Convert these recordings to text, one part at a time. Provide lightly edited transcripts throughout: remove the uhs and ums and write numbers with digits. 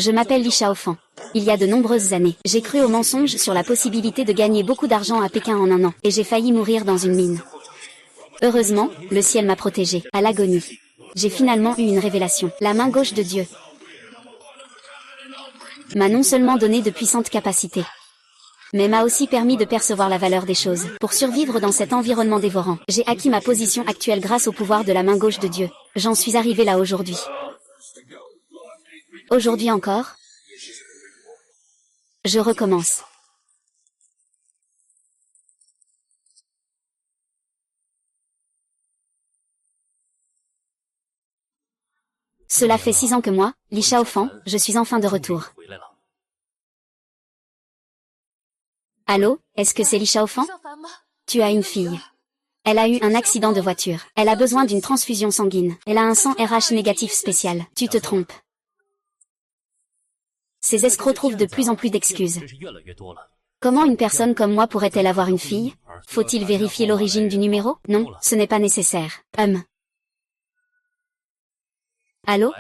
Je m'appelle Li Shaofan. Il y a de nombreuses années, j'ai cru au mensonge sur la possibilité de gagner beaucoup d'argent à Pékin en un an, et j'ai failli mourir dans une mine. Heureusement, le ciel m'a protégée, à l'agonie. J'ai finalement eu une révélation. La main gauche de Dieu m'a non seulement donné de puissantes capacités, mais m'a aussi permis de percevoir la valeur des choses. Pour survivre dans cet environnement dévorant, j'ai acquis ma position actuelle grâce au pouvoir de la main gauche de Dieu. J'en suis arrivé là aujourd'hui. Aujourd'hui encore, je recommence. Cela fait 6 ans que moi, Li Shaofan, je suis enfin de retour. Allô, est-ce que c'est Li Shaofan? Tu as une fille. Elle a eu un accident de voiture. Elle a besoin d'une transfusion sanguine. Elle a un sang RH négatif spécial. Tu te trompes. Ces escrocs trouvent de plus en plus d'excuses. Comment une personne comme moi pourrait-elle avoir une fille? Faut-il vérifier l'origine du numéro? Non, ce n'est pas nécessaire. Allô?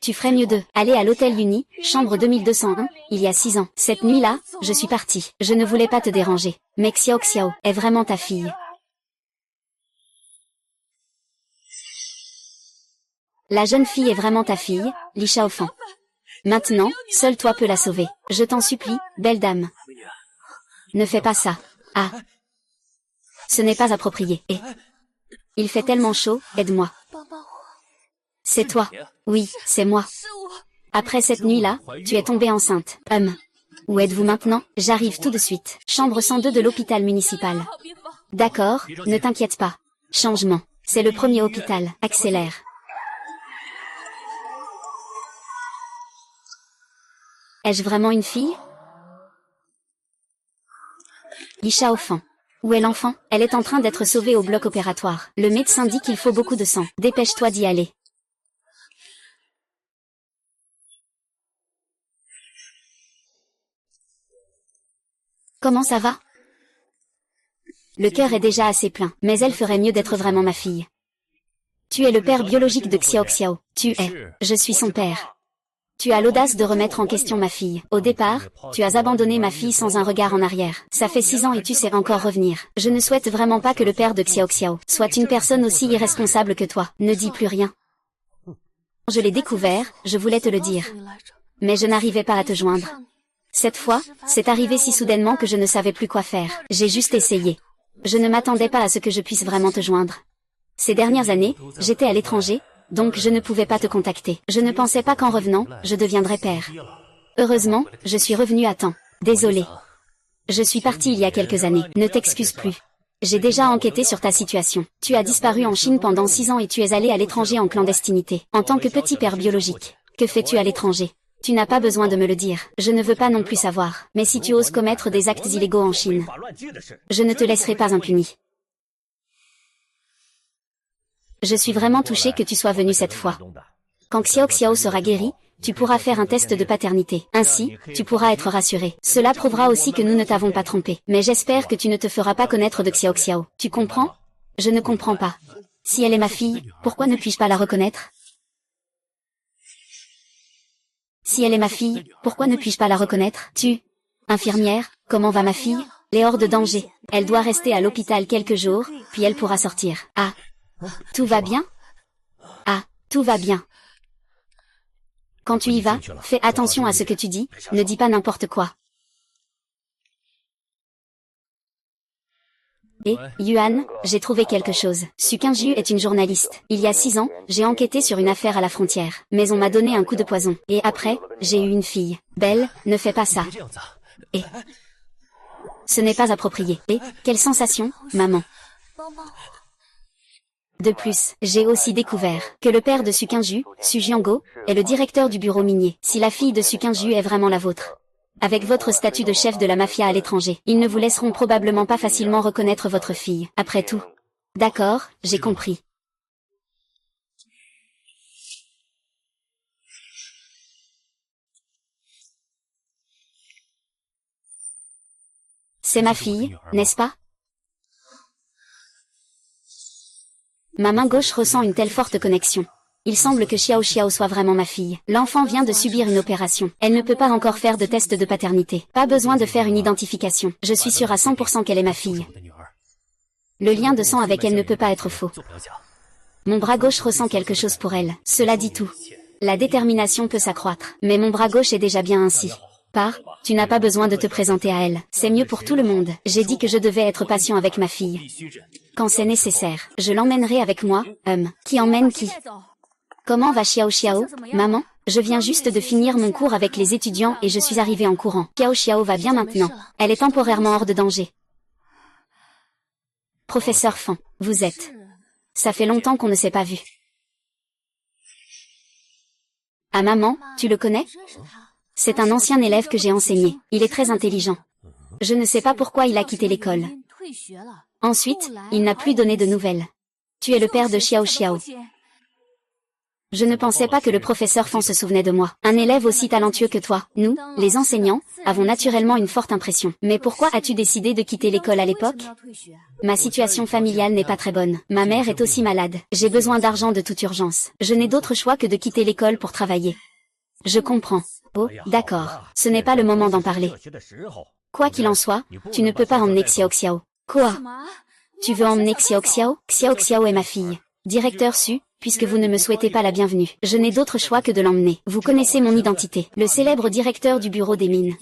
Tu ferais mieux de aller à l'hôtel Uni, chambre 2201, il y a 6 ans. Cette nuit-là, je suis partie. Je ne voulais pas te déranger. Mais Xiao Xiao est vraiment ta fille. La jeune fille est vraiment ta fille, Li Shaofan. Maintenant, seul toi peux la sauver. Je t'en supplie, belle dame. Ne fais pas ça. Ah. Ce n'est pas approprié. Et il fait tellement chaud, aide-moi. C'est toi. Oui, c'est moi. Après cette nuit-là, tu es tombée enceinte. Où êtes-vous maintenant? J'arrive tout de suite. Chambre 102 de l'hôpital municipal. D'accord, ne t'inquiète pas. Changement. C'est le premier hôpital. Accélère. Ai-je vraiment une fille? Li Shaofan. Où est l'enfant? Elle est en train d'être sauvée au bloc opératoire. Le médecin dit qu'il faut beaucoup de sang. Dépêche-toi d'y aller. Comment ça va? Le cœur est déjà assez plein, mais elle ferait mieux d'être vraiment ma fille. Tu es le père biologique de Xiao Xiao. Je suis son père. Tu as l'audace de remettre en question ma fille. Au départ, tu as abandonné ma fille sans un regard en arrière. Ça fait 6 ans et tu sais encore revenir. Je ne souhaite vraiment pas que le père de Xiao Xiao soit une personne aussi irresponsable que toi. Ne dis plus rien. Je l'ai découvert, je voulais te le dire. Mais je n'arrivais pas à te joindre. Cette fois, c'est arrivé si soudainement que je ne savais plus quoi faire. J'ai juste essayé. Je ne m'attendais pas à ce que je puisse vraiment te joindre. Ces dernières années, j'étais à l'étranger, donc je ne pouvais pas te contacter. Je ne pensais pas qu'en revenant, je deviendrais père. Heureusement, je suis revenu à temps. Désolé. Je suis parti il y a quelques années. Ne t'excuse plus. J'ai déjà enquêté sur ta situation. Tu as disparu en Chine pendant 6 ans et tu es allé à l'étranger en clandestinité. En tant que petit père biologique, que fais-tu à l'étranger? Tu n'as pas besoin de me le dire. Je ne veux pas non plus savoir. Mais si tu oses commettre des actes illégaux en Chine, je ne te laisserai pas impuni. Je suis vraiment touchée que tu sois venu cette fois. Quand Xiao Xiao sera guéri, tu pourras faire un test de paternité. Ainsi, tu pourras être rassuré. Cela prouvera aussi que nous ne t'avons pas trompé. Mais j'espère que tu ne te feras pas connaître de Xiao Xiao. Tu comprends? Je ne comprends pas. Si elle est ma fille, pourquoi ne puis-je pas la reconnaître? Si elle est ma fille, pourquoi ne puis-je pas la reconnaître? Infirmière, comment va ma fille? Elle est hors de danger. Elle doit rester à l'hôpital quelques jours, puis elle pourra sortir. Ah. Tout va bien? Ah, tout va bien. Quand tu y vas, fais attention à ce que tu dis, ne dis pas n'importe quoi. Et, Yuan, j'ai trouvé quelque chose. Su Qingju est une journaliste. Il y a 6 ans, j'ai enquêté sur une affaire à la frontière. Mais on m'a donné un coup de poison. Et après, j'ai eu une fille. Belle, ne fais pas ça. Et ce n'est pas approprié. Et, quelle sensation, maman. De plus, j'ai aussi découvert que le père de Su Qingju, Su Jianguo, est le directeur du bureau minier. Si la fille de Su Qingju est vraiment la vôtre, avec votre statut de chef de la mafia à l'étranger, ils ne vous laisseront probablement pas facilement reconnaître votre fille. Après tout. D'accord, j'ai compris. C'est ma fille, n'est-ce pas? Ma main gauche ressent une telle forte connexion. Il semble que Xiao Xiao soit vraiment ma fille. L'enfant vient de subir une opération. Elle ne peut pas encore faire de test de paternité. Pas besoin de faire une identification. Je suis sûre à 100% qu'elle est ma fille. Le lien de sang avec elle ne peut pas être faux. Mon bras gauche ressent quelque chose pour elle. Cela dit tout. La détermination peut s'accroître. Mais mon bras gauche est déjà bien ainsi. Tu n'as pas besoin de te présenter à elle. C'est mieux pour tout le monde. J'ai dit que je devais être patient avec ma fille. Quand c'est nécessaire, je l'emmènerai avec moi. Qui emmène qui? Comment va Xiao Xiao, maman? Je viens juste de finir mon cours avec les étudiants et je suis arrivée en courant. Xiao Xiao va bien maintenant. Elle est temporairement hors de danger. Professeur Fan, vous êtes. Ça fait longtemps qu'on ne s'est pas vu. Ah maman, tu le connais? C'est un ancien élève que j'ai enseigné. Il est très intelligent. Je ne sais pas pourquoi il a quitté l'école. Ensuite, il n'a plus donné de nouvelles. Tu es le père de Xiao Xiao. Je ne pensais pas que le professeur Fan se souvenait de moi. Un élève aussi talentueux que toi, nous, les enseignants, avons naturellement une forte impression. Mais pourquoi as-tu décidé de quitter l'école à l'époque? Ma situation familiale n'est pas très bonne. Ma mère est aussi malade. J'ai besoin d'argent de toute urgence. Je n'ai d'autre choix que de quitter l'école pour travailler. Je comprends. Oh, d'accord. Ce n'est pas le moment d'en parler. Quoi qu'il en soit, tu ne peux pas emmener Xiao Xiao. Quoi? Tu veux emmener Xiao Xiao? Xiao Xiao est ma fille. Directeur Su, puisque vous ne me souhaitez pas la bienvenue, je n'ai d'autre choix que de l'emmener. Vous connaissez mon identité, le célèbre directeur du bureau des mines.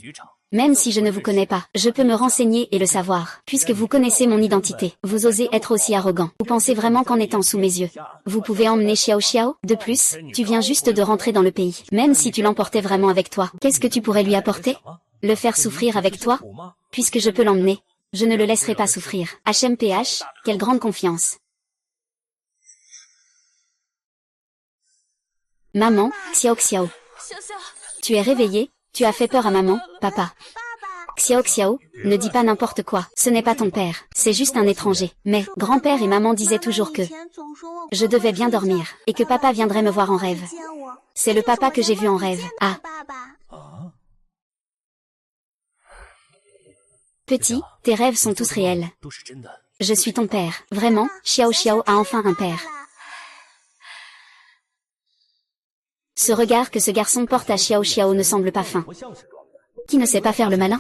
Même si je ne vous connais pas, je peux me renseigner et le savoir. Puisque vous connaissez mon identité, vous osez être aussi arrogant. Vous pensez vraiment qu'en étant sous mes yeux, vous pouvez emmener Xiao Xiao? De plus, tu viens juste de rentrer dans le pays. Même si tu l'emportais vraiment avec toi, qu'est-ce que tu pourrais lui apporter? Le faire souffrir avec toi? Puisque je peux l'emmener, je ne le laisserai pas souffrir. HMPH, quelle grande confiance. Maman, Xiao Xiao. Tu es réveillée? Tu as fait peur à maman, papa. Xiao Xiao, ne dis pas n'importe quoi. Ce n'est pas ton père, c'est juste un étranger. Mais, grand-père et maman disaient toujours que je devais bien dormir, et que papa viendrait me voir en rêve. C'est le papa que j'ai vu en rêve. Ah. Petit, tes rêves sont tous réels. Je suis ton père. Vraiment, Xiao Xiao a enfin un père. Ce regard que ce garçon porte à Xiao Xiao ne semble pas fin. Qui ne sait pas faire le malin?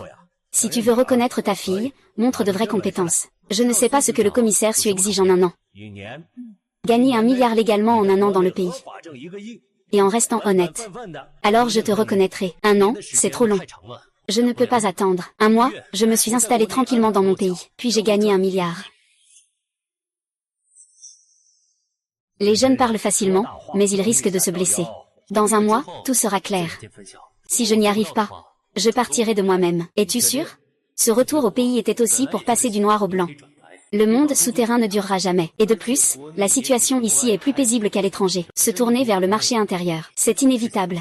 Si tu veux reconnaître ta fille, montre de vraies compétences. Je ne sais pas ce que le commissaire Su exige en un an. Gagner 1 milliard légalement en un an dans le pays. Et en restant honnête. Alors je te reconnaîtrai. 1 an, c'est trop long. Je ne peux pas attendre. 1 mois, je me suis installé tranquillement dans mon pays. Puis j'ai gagné 1 milliard. Les jeunes parlent facilement, mais ils risquent de se blesser. Dans 1 mois, tout sera clair. Si je n'y arrive pas, je partirai de moi-même. Es-tu sûr? Ce retour au pays était aussi pour passer du noir au blanc. Le monde souterrain ne durera jamais. Et de plus, la situation ici est plus paisible qu'à l'étranger. Se tourner vers le marché intérieur, c'est inévitable.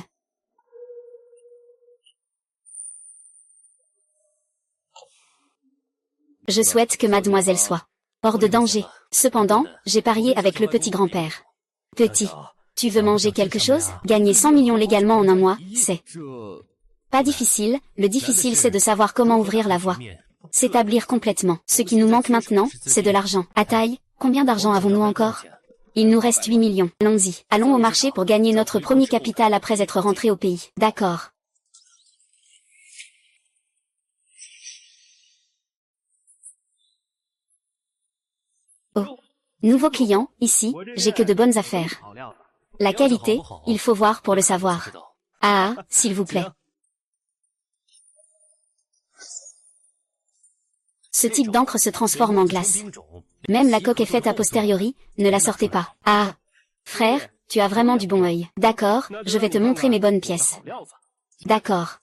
Je souhaite que mademoiselle soit hors de danger. Cependant, j'ai parié avec le petit grand-père. Petit. Tu veux manger quelque chose? Gagner 100 millions légalement en 1 mois, c'est pas difficile. Le difficile c'est de savoir comment ouvrir la voie. S'établir complètement. Ce qui nous manque maintenant, c'est de l'argent. À taille, combien d'argent avons-nous encore? Il nous reste 8 millions. Allons-y. Allons au marché pour gagner notre premier capital après être rentré au pays. D'accord. Oh. Nouveau client, ici, j'ai que de bonnes affaires. La qualité, il faut voir pour le savoir. Ah, s'il vous plaît. Ce type d'encre se transforme en glace. Même la coque est faite a posteriori, ne la sortez pas. Ah. Frère, tu as vraiment du bon œil. D'accord, je vais te montrer mes bonnes pièces. D'accord.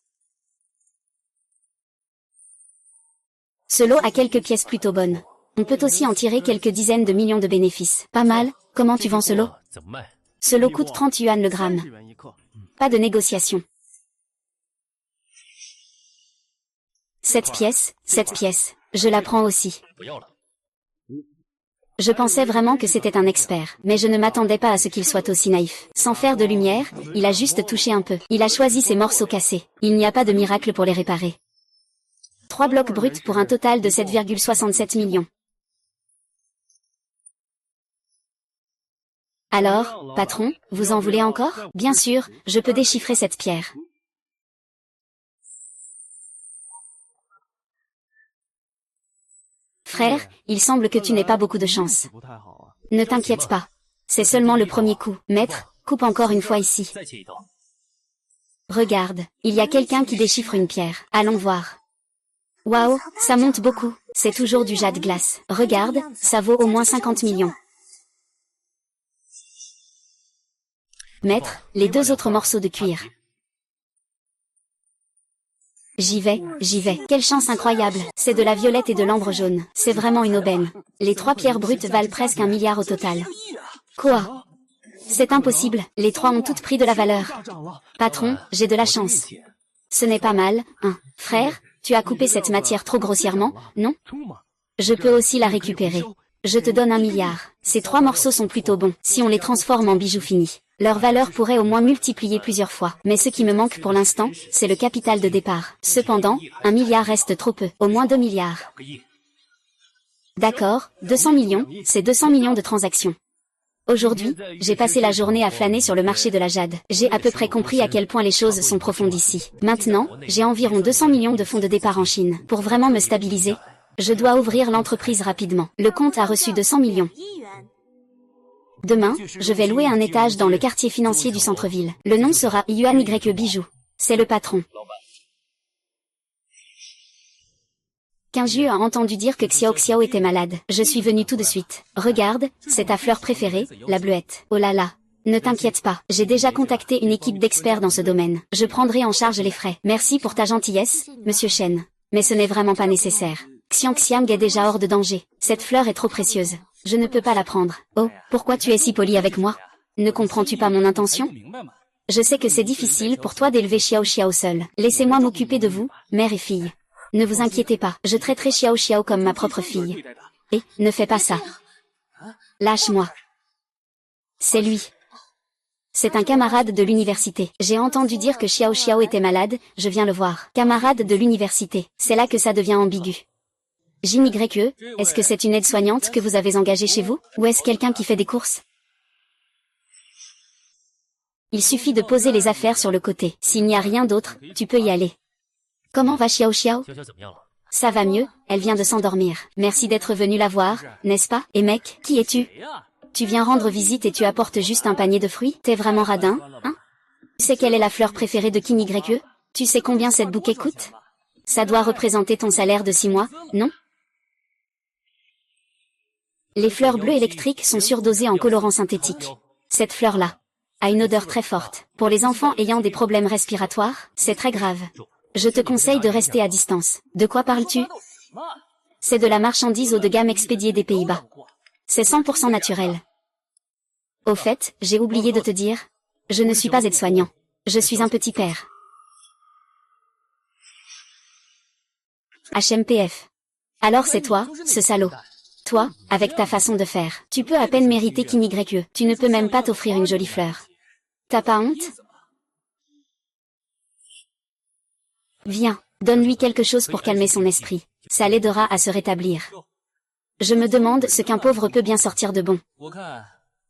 Ce lot a quelques pièces plutôt bonnes. On peut aussi en tirer quelques dizaines de millions de bénéfices. Pas mal, comment tu vends ce lot? Ce lot coûte 30 yuan le gramme. Pas de négociation. 7 pièces, je la prends aussi. Je pensais vraiment que c'était un expert, mais je ne m'attendais pas à ce qu'il soit aussi naïf. Sans faire de lumière, il a juste touché un peu. Il a choisi ses morceaux cassés. Il n'y a pas de miracle pour les réparer. 3 blocs bruts pour un total de 7,67 millions. Alors, patron, vous en voulez encore? Bien sûr, je peux déchiffrer cette pierre. Frère, il semble que tu n'aies pas beaucoup de chance. Ne t'inquiète pas. C'est seulement le premier coup. Maître, coupe encore une fois ici. Regarde, il y a quelqu'un qui déchiffre une pierre. Allons voir. Waouh, ça monte beaucoup. C'est toujours du jade glace. Regarde, ça vaut au moins 50 millions. Maître, les 2 autres morceaux de cuir. J'y vais, j'y vais. Quelle chance incroyable. C'est de la violette et de l'ambre jaune. C'est vraiment une aubaine. Les 3 pierres brutes valent presque 1 milliard au total. Quoi? C'est impossible. Les 3 ont toutes pris de la valeur. Patron, j'ai de la chance. Ce n'est pas mal, hein. Frère, tu as coupé cette matière trop grossièrement, non? Je peux aussi la récupérer. Je te donne 1 milliard. Ces 3 morceaux sont plutôt bons. Si on les transforme en bijoux finis, leur valeur pourrait au moins multiplier plusieurs fois. Mais ce qui me manque pour l'instant, c'est le capital de départ. Cependant, 1 milliard reste trop peu. Au moins 2 milliards. D'accord, 200 millions, c'est 200 millions de transactions. Aujourd'hui, j'ai passé la journée à flâner sur le marché de la jade. J'ai à peu près compris à quel point les choses sont profondes ici. Maintenant, j'ai environ 200 millions de fonds de départ en Chine. Pour vraiment me stabiliser, je dois ouvrir l'entreprise rapidement. Le compte a reçu 200 millions. Demain, je vais louer un étage dans le quartier financier du centre-ville. Le nom sera Yuan Y Bijoux. C'est le patron. Qingju a entendu dire que Xiao Xiao était malade. Je suis venu tout de suite. Regarde, c'est ta fleur préférée, la bleuette. Oh là là. Ne t'inquiète pas, j'ai déjà contacté une équipe d'experts dans ce domaine. Je prendrai en charge les frais. Merci pour ta gentillesse, monsieur Shen. Mais ce n'est vraiment pas nécessaire. Xiang est déjà hors de danger. Cette fleur est trop précieuse. Je ne peux pas la prendre. Oh, pourquoi tu es si poli avec moi? Ne comprends-tu pas mon intention? Je sais que c'est difficile pour toi d'élever Xiao Xiao seul. Laissez-moi m'occuper de vous, mère et fille. Ne vous inquiétez pas, je traiterai Xiao Xiao comme ma propre fille. Et, ne fais pas ça. Lâche-moi. C'est lui. C'est un camarade de l'université. J'ai entendu dire que Xiao Xiao était malade, je viens le voir. Camarade de l'université, c'est là que ça devient ambigu. JYE, est-ce que c'est une aide-soignante que vous avez engagée chez vous? Ou est-ce quelqu'un qui fait des courses? Il suffit de poser les affaires sur le côté. S'il n'y a rien d'autre, tu peux y aller. Comment va Xiao Xiao? Ça va mieux, elle vient de s'endormir. Merci d'être venu la voir, n'est-ce pas? Et mec, qui es-tu? Tu viens rendre visite et tu apportes juste un panier de fruits? T'es vraiment radin, hein? Tu sais quelle est la fleur préférée de YE? Tu sais combien cette bouquet coûte? Ça doit représenter ton salaire de 6 mois, non? Les fleurs bleues électriques sont surdosées en colorants synthétiques. Cette fleur-là a une odeur très forte. Pour les enfants ayant des problèmes respiratoires, c'est très grave. Je te conseille de rester à distance. De quoi parles-tu? C'est de la marchandise haut de gamme expédiée des Pays-Bas. C'est 100% naturel. Au fait, j'ai oublié de te dire, je ne suis pas aide-soignant. Je suis un petit père. HMPF. Alors c'est toi, ce salaud. Toi, avec ta façon de faire, tu peux à peine mériter YE. Tu ne peux même pas t'offrir une jolie fleur. T'as pas honte? Viens, donne-lui quelque chose pour calmer son esprit. Ça l'aidera à se rétablir. Je me demande ce qu'un pauvre peut bien sortir de bon.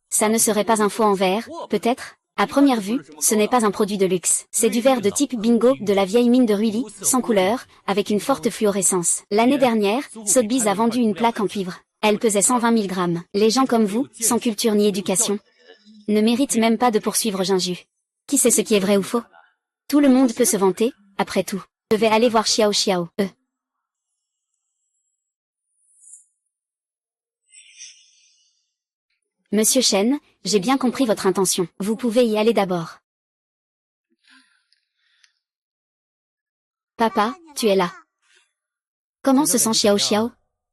Ça ne serait pas un faux en verre, peut-être? À première vue, ce n'est pas un produit de luxe. C'est du verre de type bingo de la vieille mine de Ruili, sans couleur, avec une forte fluorescence. L'année dernière, Sotheby's a vendu une plaque en cuivre. Elle pesait 120 000 grammes. Les gens comme vous, sans culture ni éducation, ne méritent même pas de poursuivre Qingju. Qui sait ce qui est vrai ou faux? Tout le monde peut se vanter, après tout. Je vais aller voir Xiao Xiao. Monsieur Shen, j'ai bien compris votre intention. Vous pouvez y aller d'abord. Papa, tu es là. Comment se sent Xiao Xiao?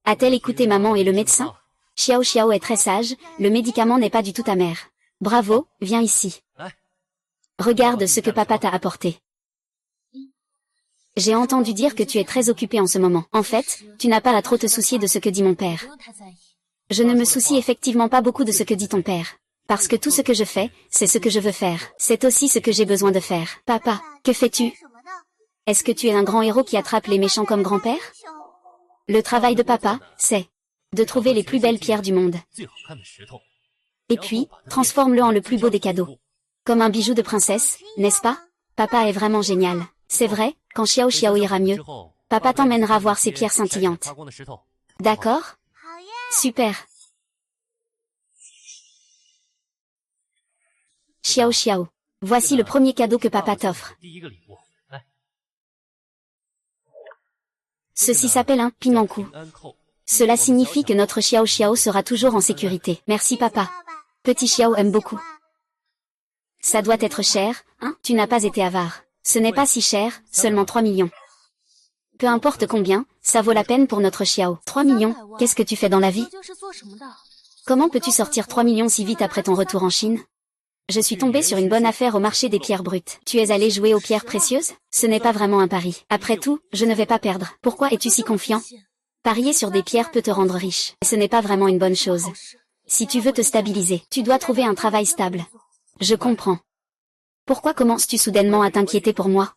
A-t-elle écouté maman et le médecin? Xiao Xiao est très sage, le médicament n'est pas du tout amer. Bravo, viens ici. Regarde ce que papa t'a apporté. J'ai entendu dire que tu es très occupé en ce moment. En fait, tu n'as pas à trop te soucier de ce que dit mon père. Je ne me soucie effectivement pas beaucoup de ce que dit ton père. Parce que tout ce que je fais, c'est ce que je veux faire. C'est aussi ce que j'ai besoin de faire. Papa, que fais-tu? Est-ce que tu es un grand héros qui attrape les méchants comme grand-père? Le travail de papa, c'est de trouver les plus belles pierres du monde. Et puis, transforme-le en le plus beau des cadeaux. Comme un bijou de princesse, n'est-ce pas? Papa est vraiment génial. C'est vrai, quand Xiao Xiao ira mieux, papa t'emmènera voir ces pierres scintillantes. D'accord? Super. Xiao Xiao. Voici le premier cadeau que papa t'offre. Ceci s'appelle un pimankou. Cela signifie que notre Xiao Xiao sera toujours en sécurité. Merci papa. Petit Xiao aime beaucoup. Ça doit être cher, hein? Tu n'as pas été avare. Ce n'est pas si cher, seulement 3 millions. Peu importe combien, ça vaut la peine pour notre Xiao. 3 millions, qu'est-ce que tu fais dans la vie? Comment peux-tu sortir 3 millions si vite après ton retour en Chine? Je suis tombée sur une bonne affaire au marché des pierres brutes. Tu es allé jouer aux pierres précieuses? Ce n'est pas vraiment un pari. Après tout, je ne vais pas perdre. Pourquoi es-tu si confiant? Parier sur des pierres peut te rendre riche. Ce n'est pas vraiment une bonne chose. Si tu veux te stabiliser, tu dois trouver un travail stable. Je comprends. Pourquoi commences-tu soudainement à t'inquiéter pour moi?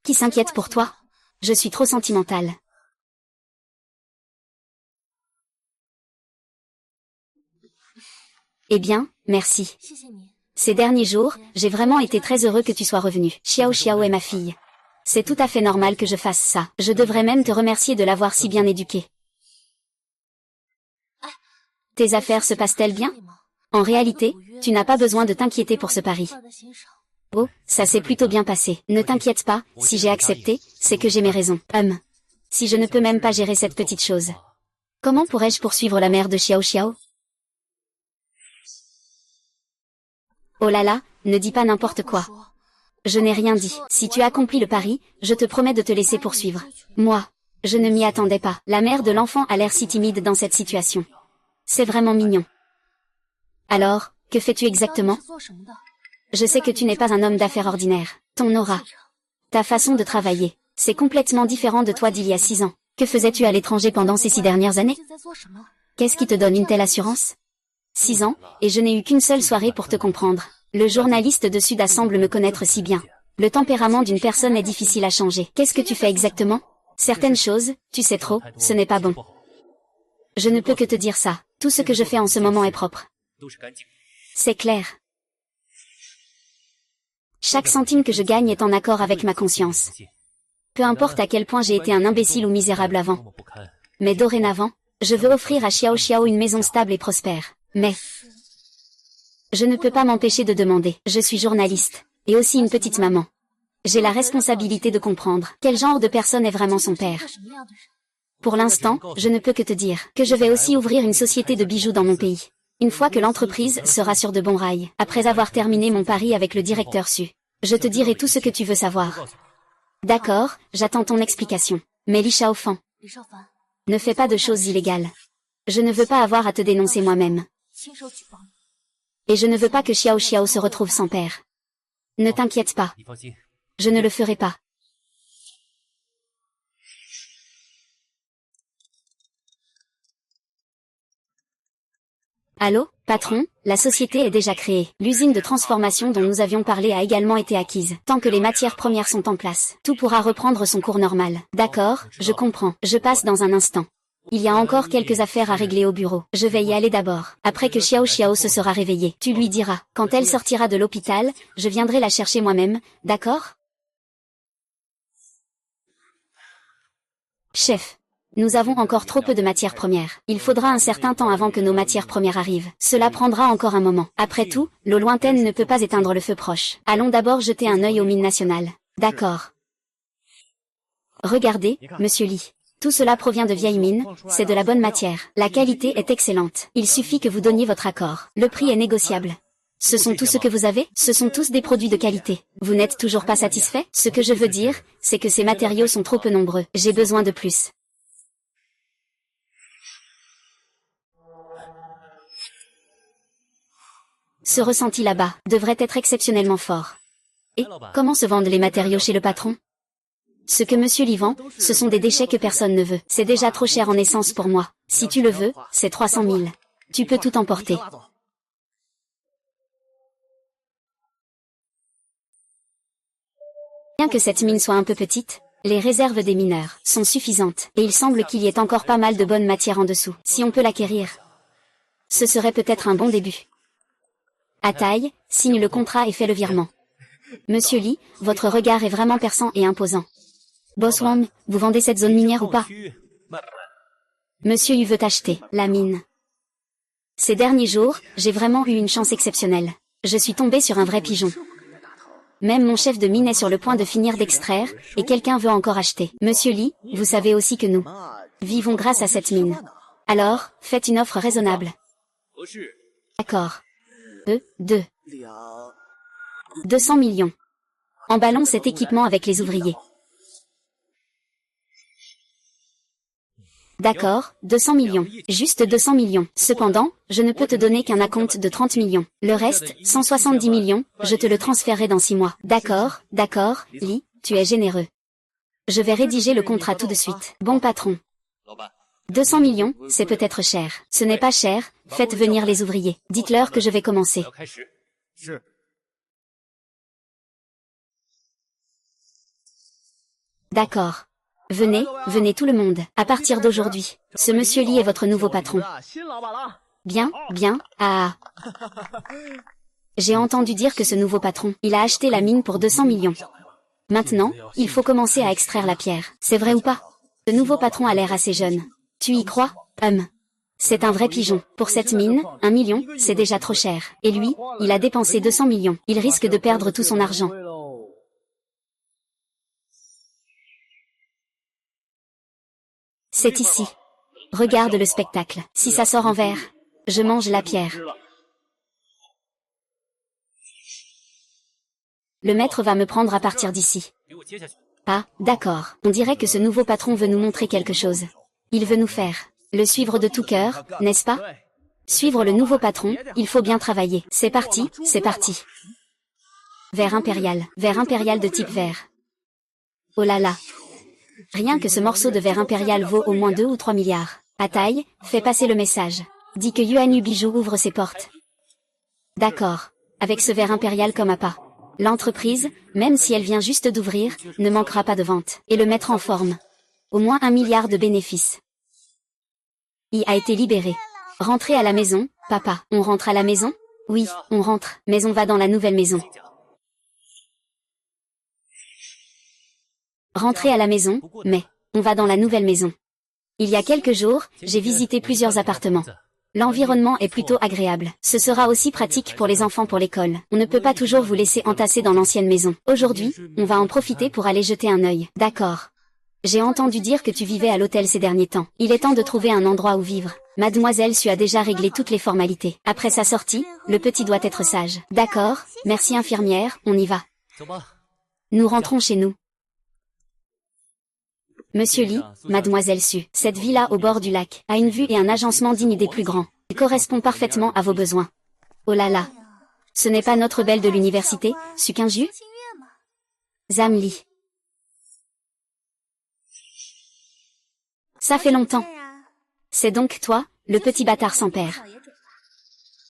Qui s'inquiète pour toi? Je suis trop sentimentale. Eh bien, merci. Ces derniers jours, j'ai vraiment été très heureux que tu sois revenu. Xiao Xiao est ma fille. C'est tout à fait normal que je fasse ça. Je devrais même te remercier de l'avoir si bien éduquée. Tes affaires se passent-elles bien? En réalité, tu n'as pas besoin de t'inquiéter pour ce pari. Oh, ça s'est plutôt bien passé. Ne t'inquiète pas, si j'ai accepté, c'est que j'ai mes raisons. Si je ne peux même pas gérer cette petite chose. Comment pourrais-je poursuivre la mère de Xiao Xiao? Oh là là, ne dis pas n'importe quoi. Je n'ai rien dit. Si tu accomplis le pari, je te promets de te laisser poursuivre. Moi, je ne m'y attendais pas. La mère de l'enfant a l'air si timide dans cette situation. C'est vraiment mignon. Alors, que fais-tu exactement? Je sais que tu n'es pas un homme d'affaires ordinaire. Ton aura, ta façon de travailler, c'est complètement différent de toi d'il y a 6 ans. Que faisais-tu à l'étranger pendant ces 6 dernières années? Qu'est-ce qui te donne une telle assurance? 6 ans, et je n'ai eu qu'une seule soirée pour te comprendre. Le journaliste de Suda semble me connaître si bien. Le tempérament d'une personne est difficile à changer. Qu'est-ce que tu fais exactement? Certaines choses, tu sais trop, ce n'est pas bon. Je ne peux que te dire ça. Tout ce que je fais en ce moment est propre. C'est clair. Chaque centime que je gagne est en accord avec ma conscience. Peu importe à quel point j'ai été un imbécile ou misérable avant. Mais dorénavant, je veux offrir à Xiao Xiao une maison stable et prospère. Mais je ne peux pas m'empêcher de demander. Je suis journaliste, et aussi une petite maman. J'ai la responsabilité de comprendre quel genre de personne est vraiment son père. Pour l'instant, je ne peux que te dire que je vais aussi ouvrir une société de bijoux dans mon pays. Une fois que l'entreprise sera sur de bons rails, après avoir terminé mon pari avec le directeur Su, je te dirai tout ce que tu veux savoir. D'accord, j'attends ton explication. Mais Li Shaofan, ne fais pas de choses illégales. Je ne veux pas avoir à te dénoncer moi-même. Et je ne veux pas que Xiao Xiao se retrouve sans père. Ne t'inquiète pas. Je ne le ferai pas. Allô, patron, la société est déjà créée. L'usine de transformation dont nous avions parlé a également été acquise. Tant que les matières premières sont en place, tout pourra reprendre son cours normal. D'accord, je comprends. Je passe dans un instant. Il y a encore quelques affaires à régler au bureau. Je vais y aller d'abord. Après que Xiao Xiao se sera réveillée, tu lui diras. Quand elle sortira de l'hôpital, je viendrai la chercher moi-même, d'accord? Chef. Nous avons encore trop peu de matières premières. Il faudra un certain temps avant que nos matières premières arrivent. Cela prendra encore un moment. Après tout, l'eau lointaine ne peut pas éteindre le feu proche. Allons d'abord jeter un œil aux mines nationales. D'accord. Regardez, monsieur Li. Tout cela provient de vieilles mines, c'est de la bonne matière. La qualité est excellente. Il suffit que vous donniez votre accord. Le prix est négociable. Ce sont tout ce que vous avez? Ce sont tous des produits de qualité. Vous n'êtes toujours pas satisfait? Ce que je veux dire, c'est que ces matériaux sont trop peu nombreux. J'ai besoin de plus. Ce ressenti là-bas devrait être exceptionnellement fort. Et comment se vendent les matériaux chez le patron? Ce que monsieur Li vend, ce sont des déchets que personne ne veut. C'est déjà trop cher en essence pour moi. Si tu le veux, c'est 300 000. Tu peux tout emporter. Bien que cette mine soit un peu petite, Les réserves des mineurs sont suffisantes, et il semble qu'il y ait encore pas mal de bonnes matières en dessous. Si on peut l'acquérir, ce serait peut-être un bon début. Ataï, signe le contrat et fait le virement. Monsieur Lee, votre regard est vraiment perçant et imposant. Boss Wang, vous vendez cette zone minière ou pas? Monsieur Yu veut acheter la mine. Ces derniers jours, j'ai vraiment eu une chance exceptionnelle. Je suis tombé sur un vrai pigeon. Même mon chef de mine est sur le point de finir d'extraire, et quelqu'un veut encore acheter. Monsieur Lee, vous savez aussi que nous vivons grâce à cette mine. Alors, faites une offre raisonnable. D'accord. 200 millions. Emballons cet équipement avec les ouvriers. D'accord, 200 millions. Juste 200 millions. Cependant, je ne peux te donner qu'un acompte de 30 millions. Le reste, 170 millions, je te le transférerai dans 6 mois. D'accord, Lee, tu es généreux. Je vais rédiger le contrat tout de suite. Bon patron. 200 millions, c'est peut-être cher. Ce n'est pas cher, faites venir les ouvriers. Dites-leur que je vais commencer. D'accord. Venez tout le monde. À partir d'aujourd'hui, ce monsieur Lee est votre nouveau patron. Bien, ah. J'ai entendu dire que ce nouveau patron, il a acheté la mine pour 200 millions. Maintenant, il faut commencer à extraire la pierre. C'est vrai ou pas? Ce nouveau patron a l'air assez jeune. Tu y crois? C'est un vrai pigeon. Pour cette mine, 1 million, c'est déjà trop cher. Et lui, il a dépensé 200 millions. Il risque de perdre tout son argent. C'est ici. Regarde le spectacle. Si ça sort en verre, je mange la pierre. Le maître va me prendre à partir d'ici. Ah, d'accord. On dirait que ce nouveau patron veut nous montrer quelque chose. Il veut nous faire le suivre de tout cœur, n'est-ce pas? Suivre le nouveau patron, il faut bien travailler. C'est parti. Verre impérial de type vert. Oh là là. Rien que ce morceau de verre impérial vaut au moins 2 ou 3 milliards. Ataï, fais passer le message. Dis que Yuanyu Bijou ouvre ses portes. D'accord. Avec ce verre impérial comme appât. L'entreprise, même si elle vient juste d'ouvrir, ne manquera pas de vente. Et le mettre en forme. Au moins 1 milliard de bénéfices. Il a été libéré. Rentrez à la maison, papa. On rentre à la maison? Oui, on rentre, mais on va dans la nouvelle maison. Rentrer à la maison, mais on va dans la nouvelle maison. Il y a quelques jours, j'ai visité plusieurs appartements. L'environnement est plutôt agréable. Ce sera aussi pratique pour les enfants pour l'école. On ne peut pas toujours vous laisser entasser dans l'ancienne maison. Aujourd'hui, on va en profiter pour aller jeter un œil. D'accord. J'ai entendu dire que tu vivais à l'hôtel ces derniers temps. Il est temps de trouver un endroit où vivre. Mademoiselle Su a déjà réglé toutes les formalités. Après sa sortie, le petit doit être sage. D'accord, merci infirmière, on y va. Nous rentrons chez nous. Monsieur Lee, Mademoiselle Su, cette villa au bord du lac a une vue et un agencement digne des plus grands. Il correspond parfaitement à vos besoins. Oh là là. Ce n'est pas notre belle de l'université, Su Qingju? Zhang Li. Ça fait longtemps. C'est donc toi, le petit bâtard sans père.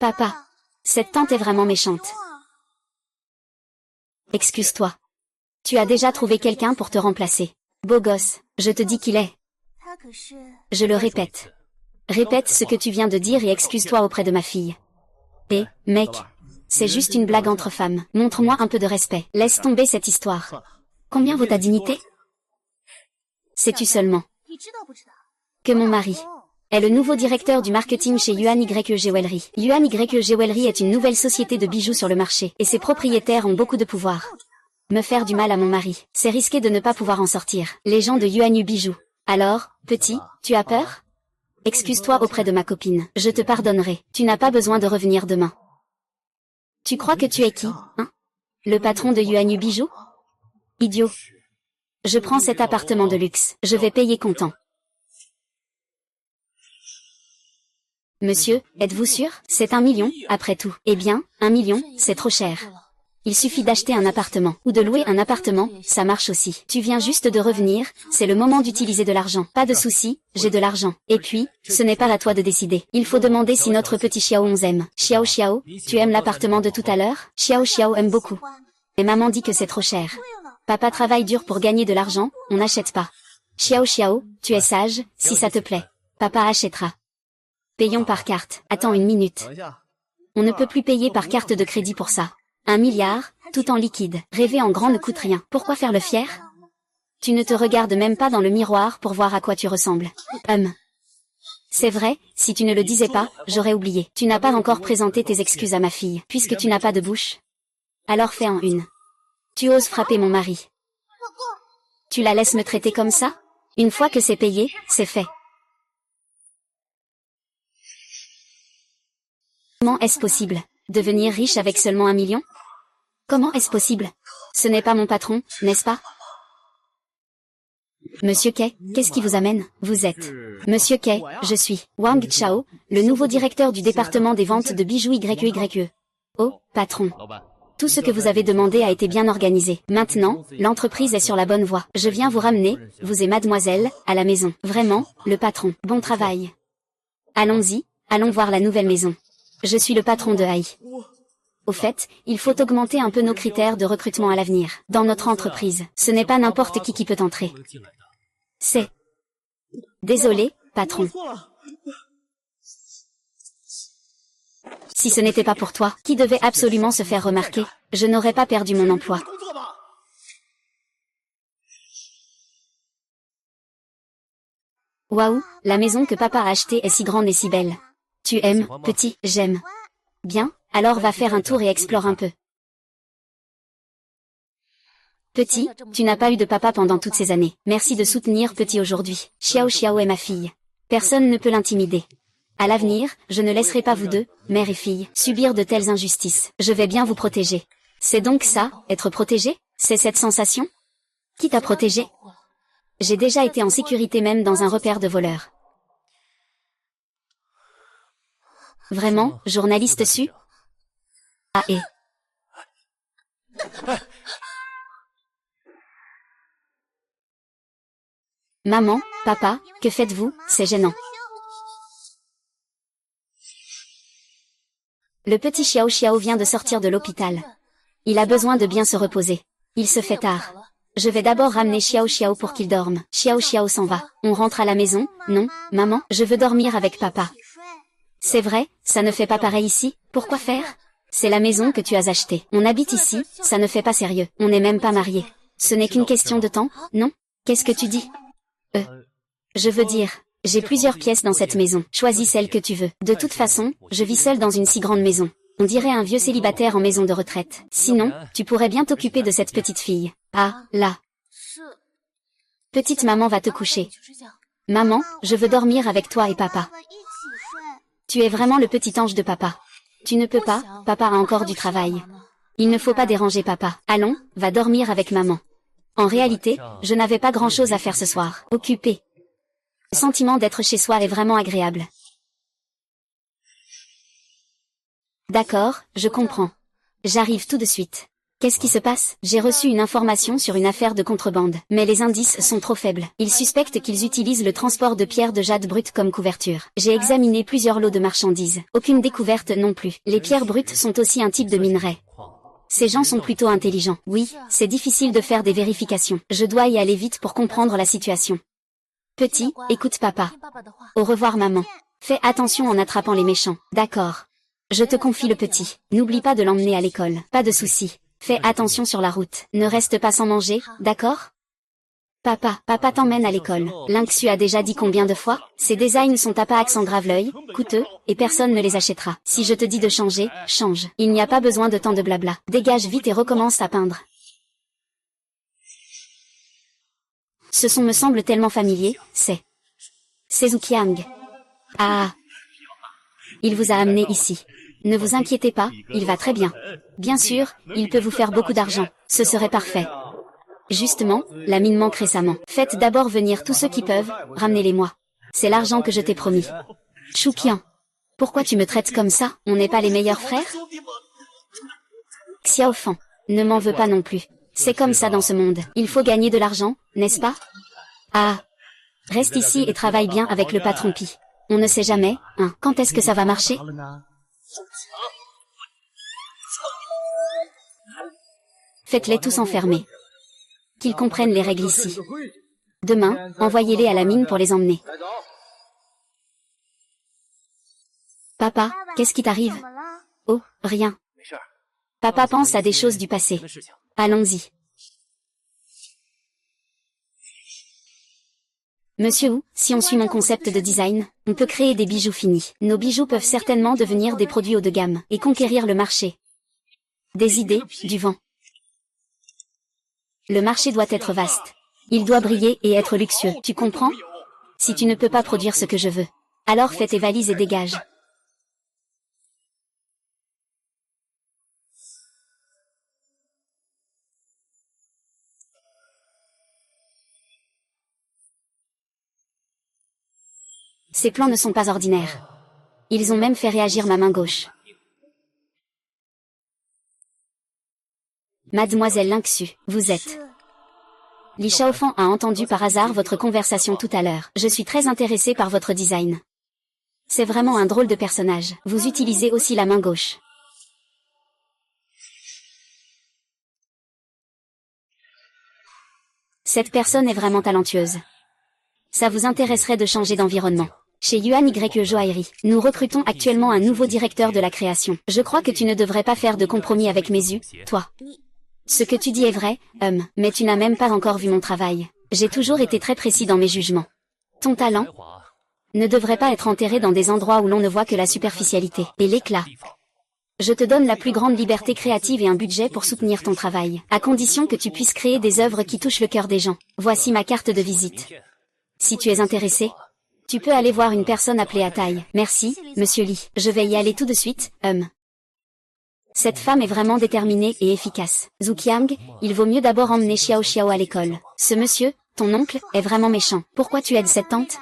Papa. Cette tante est vraiment méchante. Excuse-toi. Tu as déjà trouvé quelqu'un pour te remplacer. Beau gosse, je te dis qu'il est. Je le répète. Répète ce que tu viens de dire et excuse-toi auprès de ma fille. Et, mec, c'est juste une blague entre femmes. Montre-moi un peu de respect. Laisse tomber cette histoire. Combien vaut ta dignité? Sais-tu seulement que mon mari est le nouveau directeur du marketing chez Yuan YE Jewelry. Yuan YE Jewelry est une nouvelle société de bijoux sur le marché, et ses propriétaires ont beaucoup de pouvoir. Me faire du mal à mon mari, c'est risqué de ne pas pouvoir en sortir. Les gens de Yuanyu Bijou. Alors, petit, tu as peur? Excuse-toi auprès de ma copine, je te pardonnerai. Tu n'as pas besoin de revenir demain. Tu crois que tu es qui, hein? Le patron de Yuanyu Bijou? Idiot. Je prends cet appartement de luxe, je vais payer comptant. Monsieur, êtes-vous sûr? C'est 1 million, après tout. Eh bien, 1 million, c'est trop cher. Il suffit d'acheter un appartement, ou de louer un appartement, ça marche aussi. Tu viens juste de revenir, c'est le moment d'utiliser de l'argent. Pas de souci, j'ai de l'argent. Et puis, ce n'est pas à toi de décider. Il faut demander si notre petit Xiao nous aime. Xiao, tu aimes l'appartement de tout à l'heure? Xiao aime beaucoup. Et maman dit que c'est trop cher. Papa travaille dur pour gagner de l'argent, on n'achète pas. Xiao Xiao, tu es sage, si ça te plaît. Papa achètera. Payons par carte. Attends une minute. On ne peut plus payer par carte de crédit pour ça. 1 milliard, tout en liquide. Rêver en grand ne coûte rien. Pourquoi faire le fier? Tu ne te regardes même pas dans le miroir pour voir à quoi tu ressembles. C'est vrai, si tu ne le disais pas, j'aurais oublié. Tu n'as pas encore présenté tes excuses à ma fille. Puisque tu n'as pas de bouche. Alors fais en une. Tu oses frapper mon mari. Tu la laisses me traiter comme ça? Une fois que c'est payé, c'est fait. Comment est-ce possible? Devenir riche avec seulement 1 million? Comment est-ce possible? Ce n'est pas mon patron, n'est-ce pas? Monsieur Kay, qu'est-ce qui vous amène? Vous êtes... Monsieur Kay, je suis Wang Chao, le nouveau directeur du département des ventes de bijoux YYE. Oh, patron. Tout ce que vous avez demandé a été bien organisé. Maintenant, l'entreprise est sur la bonne voie. Je viens vous ramener, vous et mademoiselle, à la maison. Vraiment, le patron. Bon travail. Allons-y, allons voir la nouvelle maison. Je suis le patron de Haï. Au fait, il faut augmenter un peu nos critères de recrutement à l'avenir. Dans notre entreprise, ce n'est pas n'importe qui peut entrer. C'est... Désolé, patron. Si ce n'était pas pour toi, qui devait absolument se faire remarquer, je n'aurais pas perdu mon emploi. Waouh, la maison que papa a achetée est si grande et si belle. Tu aimes, petit? J'aime. Bien, alors va faire un tour et explore un peu. Petit, tu n'as pas eu de papa pendant toutes ces années. Merci de soutenir Petit aujourd'hui. Xiao Xiao est ma fille. Personne ne peut l'intimider. À l'avenir, je ne laisserai pas vous deux, mère et fille, subir de telles injustices. Je vais bien vous protéger. C'est donc ça, être protégé? C'est cette sensation? Qui t'a protégé? J'ai déjà été en sécurité même dans un repère de voleurs. Vraiment, journaliste su? Ah et... Maman, papa, que faites-vous? C'est gênant. Le petit Xiao Xiao vient de sortir de l'hôpital. Il a besoin de bien se reposer. Il se fait tard. Je vais d'abord ramener Xiao Xiao pour qu'il dorme. Xiao Xiao s'en va. On rentre à la maison? Non, maman, je veux dormir avec papa. C'est vrai, ça ne fait pas pareil ici, pourquoi faire? C'est la maison que tu as achetée. On habite ici, ça ne fait pas sérieux. On n'est même pas mariés. Ce n'est qu'une question de temps, non? Qu'est-ce que tu dis? Je veux dire, j'ai plusieurs pièces dans cette maison. Choisis celle que tu veux. De toute façon, je vis seule dans une si grande maison. On dirait un vieux célibataire en maison de retraite. Sinon, tu pourrais bien t'occuper de cette petite fille. Ah, là. Petite maman va te coucher. Maman, je veux dormir avec toi et papa. Tu es vraiment le petit ange de papa. Tu ne peux pas, papa a encore du travail. Il ne faut pas déranger papa. Allons, va dormir avec maman. En réalité, je n'avais pas grand-chose à faire ce soir. Occupé. Le sentiment d'être chez soi est vraiment agréable. D'accord, je comprends. J'arrive tout de suite. Qu'est-ce qui se passe? J'ai reçu une information sur une affaire de contrebande, mais les indices sont trop faibles. Ils suspectent qu'ils utilisent le transport de pierres de jade brutes comme couverture. J'ai examiné plusieurs lots de marchandises. Aucune découverte non plus. Les pierres brutes sont aussi un type de minerai. Ces gens sont plutôt intelligents. Oui, c'est difficile de faire des vérifications. Je dois y aller vite pour comprendre la situation. Petit, écoute papa. Au revoir maman. Fais attention en attrapant les méchants. D'accord. Je te confie le petit. N'oublie pas de l'emmener à l'école. Pas de souci. Fais attention sur la route. Ne reste pas sans manger, d'accord? Papa t'emmène à l'école. Lynxu a déjà dit combien de fois? Ces designs sont à pas accent grave l'œil, coûteux, et personne ne les achètera. Si je te dis de changer, change. Il n'y a pas besoin de tant de blabla. Dégage vite et recommence à peindre. Ce son me semble tellement familier, c'est Zhuqiang. Ah. Il vous a amené ici. Ne vous inquiétez pas, il va très bien. Bien sûr, il peut vous faire beaucoup d'argent. Ce serait parfait. Justement, la mine manque récemment. Faites d'abord venir tous ceux qui peuvent, ramenez-les-moi. C'est l'argent que je t'ai promis. Zhuqiang. Pourquoi tu me traites comme ça? On n'est pas les meilleurs frères? Xiaofan. Ne m'en veux pas non plus. C'est comme ça dans ce monde. Il faut gagner de l'argent, n'est-ce pas? Ah. Reste ici et travaille bien avec le patron Pi. On ne sait jamais, hein. Quand est-ce que ça va marcher? Faites-les tous enfermer. qu'ils comprennent les règles ici. Demain, envoyez-les à la mine pour les emmener. Papa, qu'est-ce qui t'arrive? Oh, rien. Papa pense à des choses du passé. Allons-y. Monsieur Wu, si on suit mon concept de design, on peut créer des bijoux finis. Nos bijoux peuvent certainement devenir des produits haut de gamme et conquérir le marché. Des idées, du vent. Le marché doit être vaste. Il doit briller et être luxueux, tu comprends? Si tu ne peux pas produire ce que je veux, alors fais tes valises et dégage. Ces plans ne sont pas ordinaires. Ils ont même fait réagir ma main gauche. Mademoiselle Lynxu, vous êtes... Li Shaofan a entendu par hasard votre conversation tout à l'heure. Je suis très intéressée par votre design. C'est vraiment un drôle de personnage. Vous utilisez aussi la main gauche. Cette personne est vraiment talentueuse. Ça vous intéresserait de changer d'environnement. Chez Yuan Ye Joaillerie, nous recrutons actuellement un nouveau directeur de la création. Je crois que tu ne devrais pas faire de compromis avec mes yeux, toi. Ce que tu dis est vrai, mais tu n'as même pas encore vu mon travail. J'ai toujours été très précis dans mes jugements. Ton talent ne devrait pas être enterré dans des endroits où l'on ne voit que la superficialité et l'éclat. Je te donne la plus grande liberté créative et un budget pour soutenir ton travail, à condition que tu puisses créer des œuvres qui touchent le cœur des gens. Voici ma carte de visite. Si tu es intéressé, tu peux aller voir une personne appelée Ataï. Merci, monsieur Li. Je vais y aller tout de suite, Cette femme est vraiment déterminée et efficace. Zhu Qiang, il vaut mieux d'abord emmener Xiao Xiao à l'école. Ce monsieur, ton oncle, est vraiment méchant. Pourquoi tu aides cette tante?